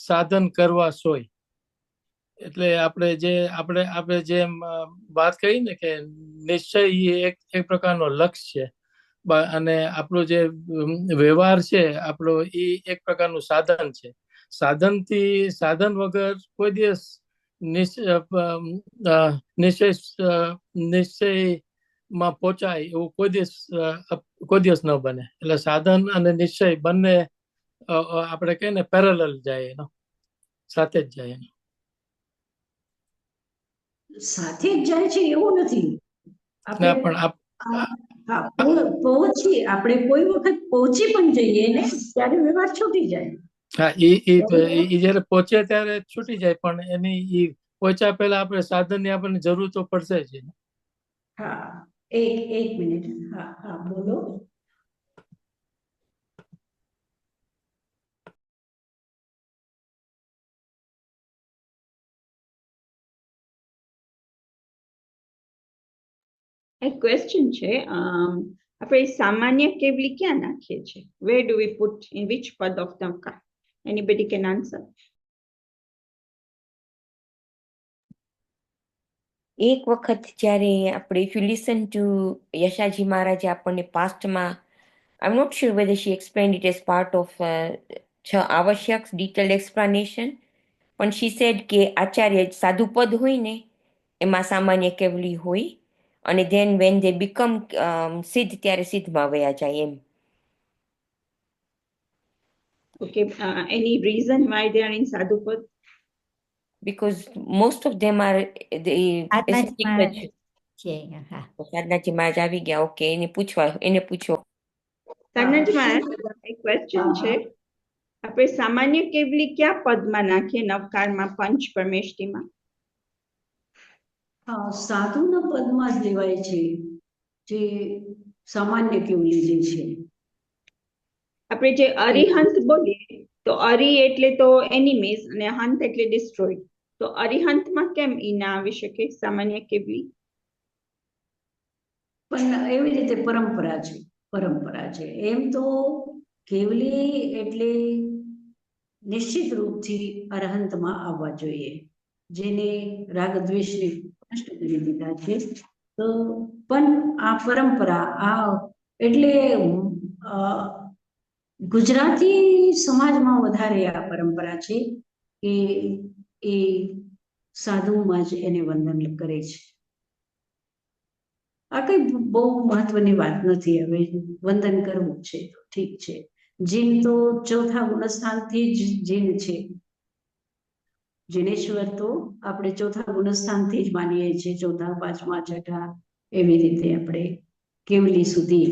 સાધન કરવા સોય. એટલે આપણે જેમ વાત કરી ને કે નિશ્ચય એક પ્રકારનો લક્ષ્ય છે અને આપણો જે વ્યવહાર છે આપણો એ એક પ્રકારનું સાધન છે. સાધન વગર કોઈ દિવસ નિશ્ચયમાં પહોંચાય એવું કોઈ દિવસ ન બને. એટલે સાધન અને નિશ્ચય બંને આપણે કહીએ ને પેરેલલ જાય, એનો સાથે જ જાય. સાથે જ જાય છે એવું નથી. ના પણ આપણે કોઈ વખત પહોંચી પણ જઈએ ને ત્યારે વ્યવહાર છૂટી જાય. હા, એ જયારે પહોંચે ત્યારે છૂટી જાય, પણ એની પહોંચ્યા પહેલા આપણે સાધનની આપણને જરૂર તો પડશે જ. હા, એક મિનિટ. હા બોલો. એક ક્વેશ્ચન છે, આપણે સામાન્ય કેવલી ક્યાં નાખીએ છીએ? Where do we put, in which pad of the car? Anybody can answer? એક વખત જ્યારે આપણે if you listen to યશાજી મહારાજે આપણને પાસ્ટમાં, I'm not sure whether she explained it as part of આવશ્યક detailed explanation, પણ she said કે આચાર્ય સાધુપદ હોય ને એમાં સામાન્ય કેવલી હોય અને then when they become સિદ્ધ ત્યારે સિદ્ધમાં વયા જાય એમ. Okay, any reason why they are in sadhupad? Because most of them are the સાધનાજી મહારાજ આવી ગયા. ઓકે, એને પૂછો. સાધનાજી મહારાજ, એક ક્વેશ્ચન છે, આપણે સામાન્ય કેવલી ક્યાં પદમાં નાખીએ નવકારમાં પંચ પરમેષ્ઠીમાં? સાધુના પદમાં જ લેવાય છે, જે સામાન્ય કેવલી જે છે. આપણે જે અરિહંત બોલીએ તો અરિ એટલે તો એનિમીઝ અને હંત એટલે ડિસ્ટ્રોય. તો અરિહંતમાં કેમ ઈ ના આવી શકે સામાન્ય કેવલી? પણ એવી રીતે પરંપરા છે. એમ તો કેવલી એટલે નિશ્ચિત રૂપથી અરહંતમાં આવવા જોઈએ, જેને રાગ દ્વેષને નષ્ટ કરી દીધા છે. તો પણ આ પરંપરા એટલે ગુજરાતી સમાજમાં વધારે આ પરંપરા છે કે એ સાધુમાં જ એને વંદન કરે છે. આ કઈ બહુ મહત્વની વાત નથી. હવે વંદન કરવું છે તો ઠીક છે. જીન તો ચોથા ગુણસ્થાનથી જ જીન છે. જીનેશ્વર તો આપણે ચોથા ગુણસ્થાનથી જ માનીએ છીએ. ચોથા, પાંચમા, છઠ્ઠા એવી રીતે આપણે કેવલી સુધી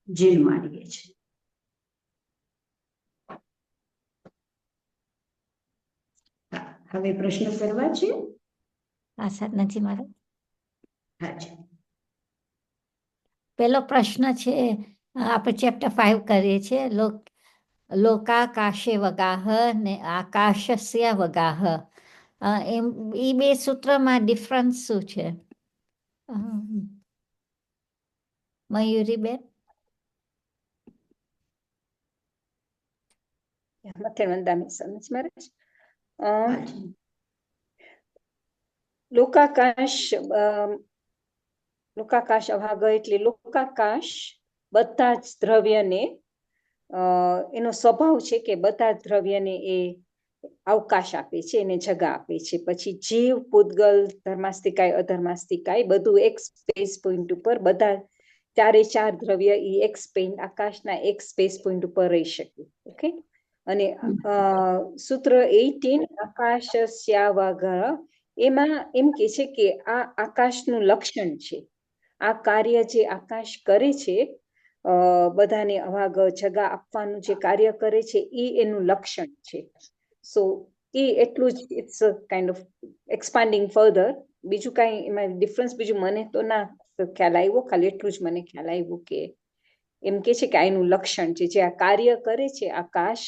જીન માનીએ છીએ. હવે પ્રશ્ન કરવા છે. સાધનાજી મહારાજ, હાજી. પેલો પ્રશ્ન છે, આપણે ચેપ્ટર 5 કરીએ છીએ, લોકાકાશે વગાહ ને આકાશસ્ય વગાહ. એમ એ બે સૂત્રમાં ડિફરન્સ શું છે? મયુરીબેન. લોકાકાશ અભાગ એટલે લોકાકાશ બધા જ દ્રવ્યને એનો સ્વભાવ છે કે બધા દ્રવ્યને એ અવકાશ આપે છે, એને જગા આપે છે. પછી જીવ, પૂતગલ, ધર્માસ્તિકાય, અધર્માસ્તિકાય બધું એક સ્પેસ પોઈન્ટ ઉપર, બધા ચારે ચાર દ્રવ્ય એ એક આકાશના એક સ્પેસ પોઈન્ટ ઉપર રહી શકે. ઓકે. અને સૂત્ર 18 આકાશસ્યાવગહ, એમાં એમ કે છે કે આ આકાશનું લક્ષણ છે. આ કાર્ય જે આકાશ કરે છે, બધાને અવાગ જગા આપવાનું જે કાર્ય કરે છે, એ એનું લક્ષણ છે. સો એ એટલું જ, it's kind of expanding further. બીજું કાંઈ એમાં ડિફરન્સ બીજું મને તો ના તો ખ્યાલ આવ્યો, ખાલી એટલું જ મને ખ્યાલ આવ્યું કે એમ કે છે કે આ એનું લક્ષણ છે, જે આ કાર્ય કરે છે આકાશ,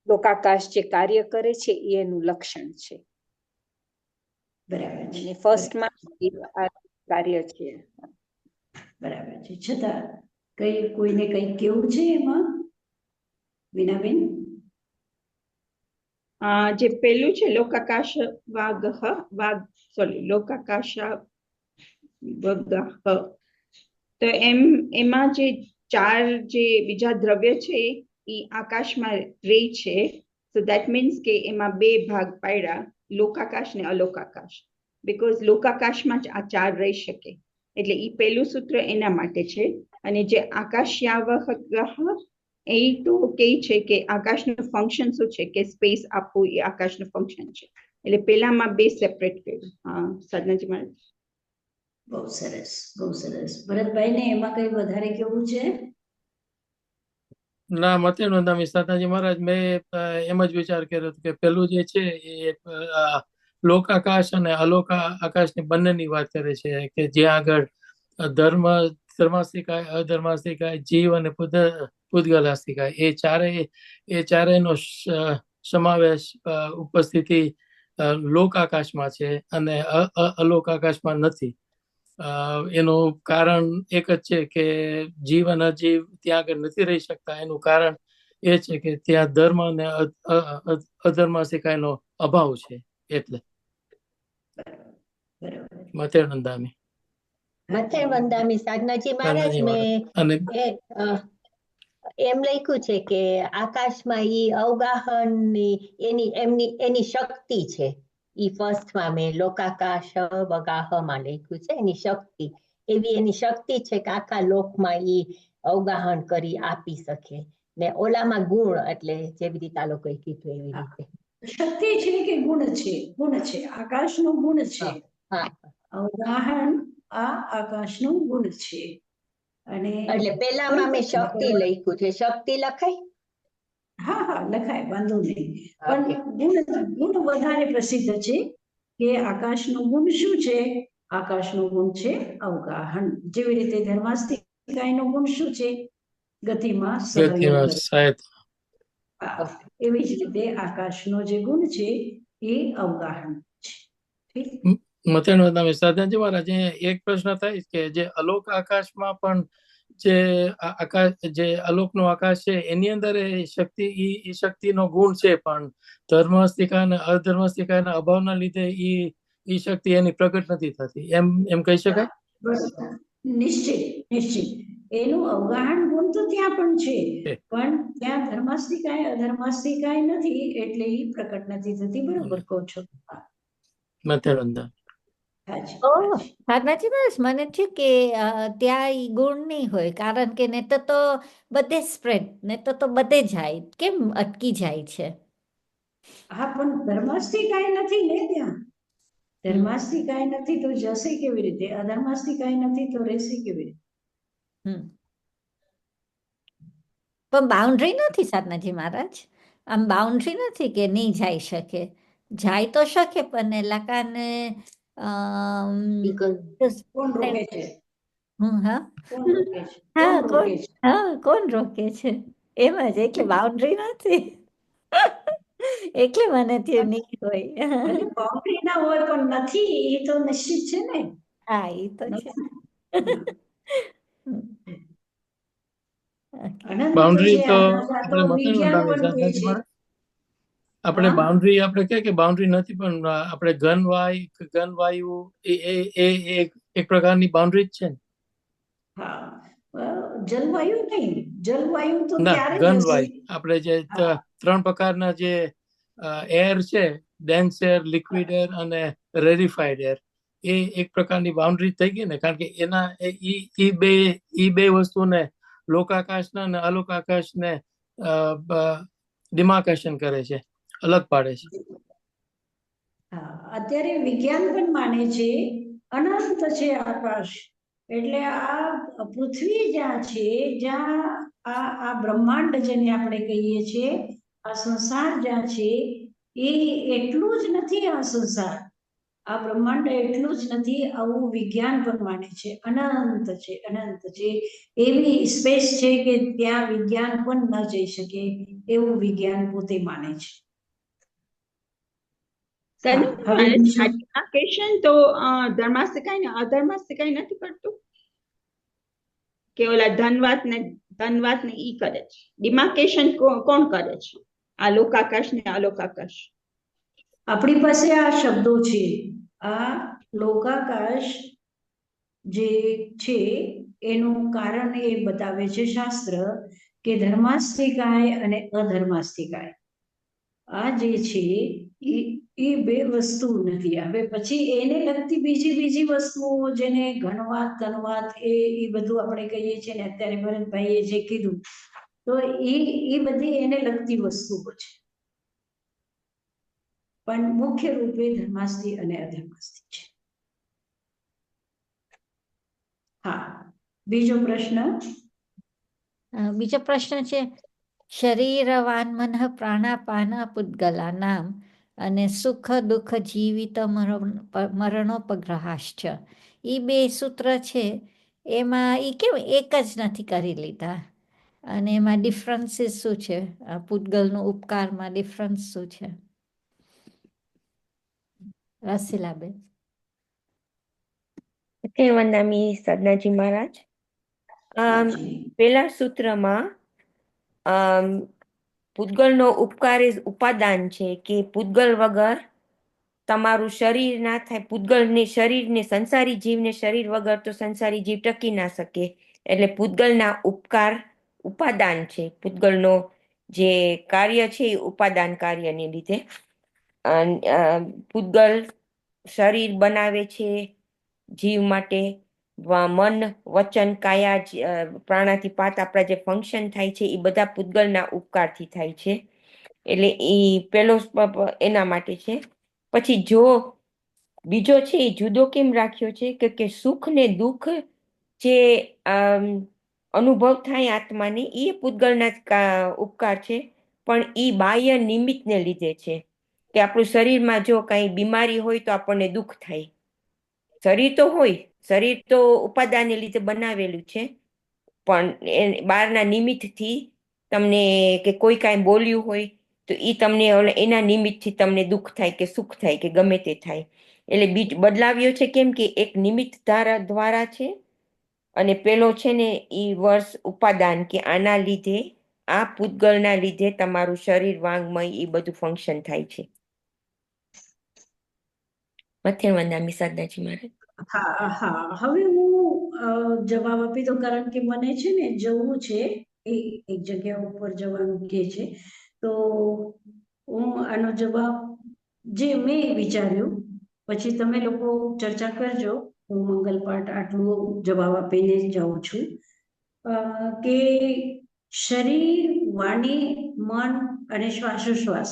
લોકાકાશ જે કાર્ય કરે છે એ એનું લક્ષણ છે. બરાબર છે. અને ફર્સ્ટમાં આ કાર્ય છે. બરાબર છે. છતાં કોઈને કઈ કેવું છે એમાં, વીણાબેન? જે પેલું છે લોકાકાશ લોકાકાશ તો એમાં જે ચાર જે બીજા દ્રવ્ય છે એ આકાશમાં રહે છે. સો દેટ મીન્સ કે એમાં બે ભાગ પાડ્યા, લોકાકાશ ને અલોકાકાશ. બીકોઝ લોકાકાશમાં જ આ ચાર રહી શકે, એટલે એ પહેલું સૂત્ર એના માટે છે. અને જે આકાશ્યાવહ એ તો કે છે કે આકાશનું ફંક્શન શું છે, કે સ્પેસ આપવું એ આકાશનું ફંક્શન છે. એટલે પેલામાં બે સેપરેટ કર્યું. સાધનાજી મહારાજ, બહુ સરસ, બહુ સરસ. ભરતભાઈ ને એમાં કઈ વધારે કેવું છે? ના, મતે નોંધામી સાધનાજી મહારાજ, મેં એમ જ વિચાર કર્યો હતો કે પેલું જે છે એ લોકાકાશ અને અલોકા આકાશની બંનેની વાત કરે છે, કે જ્યાં આગળ ધર્માસ્તિકાય, અધર્માસ્તિકાય, જીવ અને પૂતગલાસ્તિકાય એ ચારેયનો સમાવેશ, ઉપસ્થિતિ લોકાકાશમાં છે અને અલોકાકાશમાં નથી. એનું કારણ એક જ છે કે જીવ અને અજીવ ત્યાં આગળ નથી રહી શકતા. એનું કારણ એ છે કે ત્યાં ધર્મ અને અધર્માસ્તિકાયનો અભાવ છે. એટલે મતે નંદામી સાધનાજી મહારાજ, મેં એમ લખ્યું છે કે આકાશમાં ઈ અવગાહનની એની શક્તિ છે. ઈ ફર્સ્ટમાં મેં લોકાકાશ વગાહમાં લખ્યું છે, એની શક્તિ, એની શક્તિ છે કે આખા લોકમાં ઈ અવગાહન કરી આપી શકે. ને ઓલામાં ગુણ, એટલે જેવી રીતે આ લોકોએ કીધું એવી રીતે શક્તિ છે કે ગુણ છે? ગુણ છે, આકાશનો ગુણ છે. અવગાહન આ આકાશનું ગુણ છે. અને એટલે પેલામાં મેં શક્તિ લખ્યું છે. શક્તિ લખાય? હા હા, લખાય, વાંધો નહીં. પણ ગુણ વધારે પ્રસિદ્ધ છે. કે આકાશનું ગુણ શું છે? આકાશનું ગુણ છે અવગાહન. જેવી રીતે ધર્માસ્તિકાયનો ગુણ શું છે? ગતિમાં સહાયક. એવી જ રીતે આકાશનો જે ગુણ છે એ અવગાહન છે. મતેનો તમે સાધનજી મહારાજ, એક પ્રશ્ન થાય કે જે અલોક આકાશમાં પણ જે આકાશ, જે અલોકનો આકાશ છે એની અંદર એ શક્તિનો ગુણ છે, પણ ધર્માસ્તિકા અને અધર્માસ્તિકાના અભાવના લીધે ઈ શક્તિ એની પ્રગટ નથી થતી, એમ કહી શકાય? નિશ્ચિત. એનું અવગાહન ગુણ તો ત્યાં પણ છે, પણ ત્યાં ધર્માસ્તિકાય અધર્માસ્તિકાય નથી, એટલે ઈ પ્રકટ નથી થતી. બરોબર કહો છો. મતેનંદા સાધનાજી મહારાજ, મને થયું કે ત્યાં ઈ ગુણ નહીં હોય, કારણ કે ને તો બધે સ્પ્રેડ, ને તો બધે જાય, કેમ અટકી જાય છે? હા, પણ ધર્માસ્તિકાય નથી ને ત્યાં. ધર્માસ્તિકાય નથી તો જશે કેવી રીતે? અધર્માસ્તિકાય નથી તો રહેશે કેવી રીતે? પણ બાઉન્ડ્રી નથી સાધનાજી મહારાજ, આમ બાઉન્ડ્રી નથી કે નહીં જઈ શકે. જાય તો શકે, પણ લકાને કોણ રોકે છે? કોણ રોકે છે? એમ જ, એટલે બાઉન્ડ્રી નથી. એટલે મને થયું નહીં હોય. બાઉન્ડ્રી ના હોય પણ નથી, એ તો નિશ્ચિત છે ને. હા, એ તો છે. બાઉન્ડ્રી તો આપણે બાઉન્ડ્રી આપણે કે બાઉન્ડ્રી નથી, પણ આપણે ઘનવાયુ એક પ્રકારની બાઉન્ડ્રી જ છે ને. હા, જલવાયુ નહીં, જલવાયુ તો ત્યારે ઘનવાયુ આપણે જે 3 પ્રકારના જે એર છે, ડેન્સ એર, લિક્વિડ એર અને રેરિફાઈડ એર, એ એક પ્રકારની બાઉન્ડ્રી થઈ ગઈ ને, કારણ કે એના ઈ બે વસ્તુને લોકાકાશના અને અલોકાકાશને ડિમાર્કેશન કરે છે, અલગ પાડે છે. અત્યારે વિજ્ઞાન પણ માને છે અનંત છે આકાશ. એટલે આ પૃથ્વી જ્યાં છે, જ્યાં આ બ્રહ્માંડ જેને આપણે કહીએ છીએ, આ સંસાર જ્યાં છે એ એટલું જ નથી. આ સંસાર આ બ્રહ્માંડ એટલું જ નથી, આવું વિજ્ઞાન પણ માને છે, અનંત છે, અનંત છે. એવી સ્પેસ છે કે ત્યાં વિજ્ઞાન પણ ન જઈ શકે એવું વિજ્ઞાન પોતે માને છે. હવે ડિમાર્કેશન તો ધર્માસ્તિકાય ને અધર્માસ્તિકાય નથી કરતું કે ઓલા ધનવાત ને ઈ કરે છે. ડિમાર્કેશન કોણ કરે છે? આ લોકાકાશ ને અલોકાકાશ. આપણી પાસે આ શબ્દો છે. આ લોકાકાશ જે છે એનું કારણ એ બતાવે છે શાસ્ત્ર કે ધર્માસ્તિકાય અને અધર્માસ્તિકાય આ જે છે એ બે વસ્તુ નથી. હવે પછી એને લગતી બીજી વસ્તુઓ જેને ઘનવાત એ બધું આપણે કહીએ છીએ ને, અત્યારે ભરતભાઈએ જે કીધું તો એ બધી એને લગતી વસ્તુઓ છે, પણ મુખ્ય રૂપે ધર્માસ્તિ અને અધર્માસ્તિ છે. હા, બીજો પ્રશ્ન છે શરીરવાન મનઃ પ્રાણાપાન પુદ્ગલા નામ અને સુખ દુઃખ જીવિત મરણોપગ્રહાશ્ચ. એ બે સૂત્ર છે એમાં એ કેમ એક જ નથી કરી લીધા અને એમાં ડિફરન્સીસ શું છે? પૂતગલનો ઉપકારમાં ડિફરન્સ શું છે? રસીલાબેન. વંદામી સાધનાજી મહારાજ. પેલા સૂત્રમાં પૂતગલનો ઉપકાર એ ઉપાદાન છે કે પૂતગલ વગર તમારું શરીર ના થાય. પૂતગલને શરીરને સંસારી જીવને શરીર વગર તો સંસારી જીવ ટકી ના શકે, એટલે પૂતગલના ઉપકાર ઉપાદાન છે. પૂતગલનો જે કાર્ય છે એ ઉપાદાન કાર્યને લીધે પૂતગલ શરીર બનાવે છે જીવ માટે. મન વચન કાયા પ્રાણાથી પાત આપણા જે ફંક્શન થાય છે એ બધા પૂતગલના ઉપકારથી થાય છે. એટલે એ પેલો એના માટે છે. પછી જો બીજો છે એ જુદો કેમ રાખ્યો છે કે સુખ ને દુઃખ જે અનુભવ થાય આત્માને એ પૂતગલના ઉપકાર છે, પણ એ બાહ્ય નિમિત્તને લીધે છે. કે આપણું શરીરમાં જો કઈ બીમારી હોય તો આપણને દુઃખ થાય. શરીર તો હોય, શરીર તો ઉપાદાનને લીધે બનાવેલું છે, પણ બહારના નિમિત્તથી તમને કે કોઈ કાંઈ બોલ્યું હોય તો એ તમને એના નિમિત્તથી તમને દુઃખ થાય કે સુખ થાય કે ગમે તે થાય. એટલે બદલાવ્યો છે કેમ કે એક નિમિત્ત દ્વારા છે, અને પેલો છે ને એ વર્ષ ઉપાદાન કે આના લીધે આ પૂતગલના લીધે તમારું શરીર વાંગમય એ બધું ફંક્શન થાય છે. મથેરવંદામી સાધનાજી મહારાજ. હા, હવે હું જવાબ આપી દઉં, કારણ કે મને છે ને જવું છે એક જગ્યા ઉપર જવાનું કે છે, તો હું આનો જવાબ જે મેં વિચાર્યું પછી તમે લોકો ચર્ચા કરજો. હું મંગલ પાઠ આટલું જવાબ આપીને જાઉં છું કે શરીર, વાણી, મન અને શ્વાસોશ્વાસ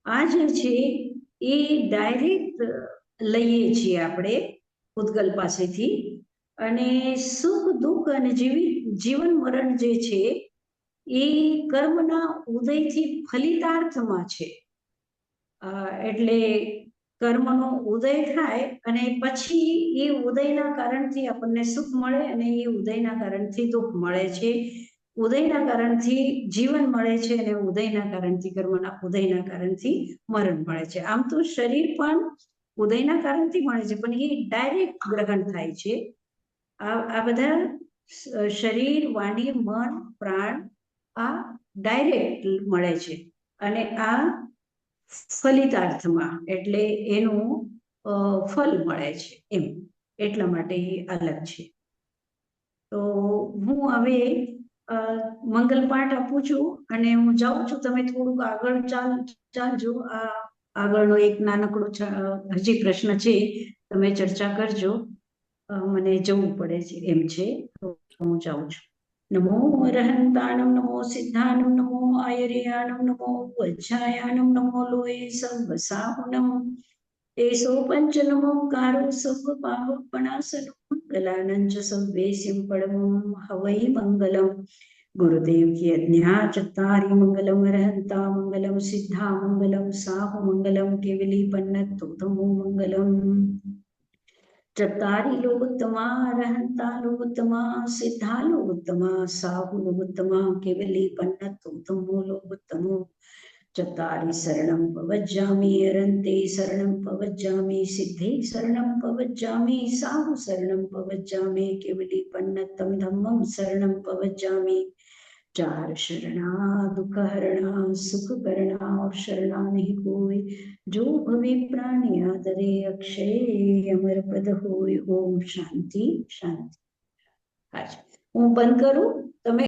આ જે છે એ ડાયરેક્ટ લઈએ છીએ આપણે પૂતગલ પાસેથી, અને સુખ દુઃખ અને જીવન મરણ જે છે એ કર્મના ઉદયથી ફલિતાર્થમાં છે. એટલે કર્મનો ઉદય થાય અને પછી એ ઉદયના કારણથી આપણને સુખ મળે અને એ ઉદયના કારણથી દુઃખ મળે છે. ઉદયના કારણથી જીવન મળે છે અને ઉદયના કારણથી કર્મના ઉદયના કારણથી મરણ મળે છે. આમ તો શરીર પણ ઉદયના કારણથી મળે છે, પણ એ ડાયરેક્ટ ગ્રહણ થાય છે. આ બધા શરીર, વાણી, મન, પ્રાણ આ ડાયરેક્ટ મળે છે, અને આ ફલિતાર્થમાં એટલે એનું ફલ મળે છે એમ, એટલા માટે એ અલગ છે. તો હું હવે મંગલ પાઠ આપું છું અને હું જાઉં છું. તમે થોડુંક આગળ ચાલજો. આગળનો એક નાનકડો હજી પ્રશ્ન છે, તમે ચર્ચા કરજો. મને જવું પડે છે એમ છે, તો હું જાઉં છું. નમો અરહંતાણમ, નમો સિદ્ધાનમ, નમો આયર્યાણમ, નમો વજ્જાયાણમ, નમો લોય સર્વસાહુનમ. એસો પંચ નમોકારો સર્વ પાવપણાસનો મંગલાનંચ સર્વેસ્યમ પરમં હવૈ મંગલમ. गुरुदेव की आज्ञा चत्तारि मंगलम रहंता मंगलम सिद्धा मंगलम साहु मंगलम केवली पन्नतोतमो मंगलम चत्तारि लोकोत्तमा रहंता लोकोत्तमा सिद्धा लोकोत्तमा साहु लोकोत्तमा केवली पन्नतोतमो लोकोत्तमो चत्तारि शरणं पवज्जामि अरन्ते शरणं पवज्जामि सिद्धे शरणं पवज्जामि साहु शरणं पवज्जामि केवली पन्नतम धम्मं शरणं पवज्जामि चार शरणा दुख हरणा सुख करना और शरणा नहीं कोई जो भवे प्राणी आदरे अक्षय अमर पद होय ओम शांति शांति। હું બંધ કરું તમે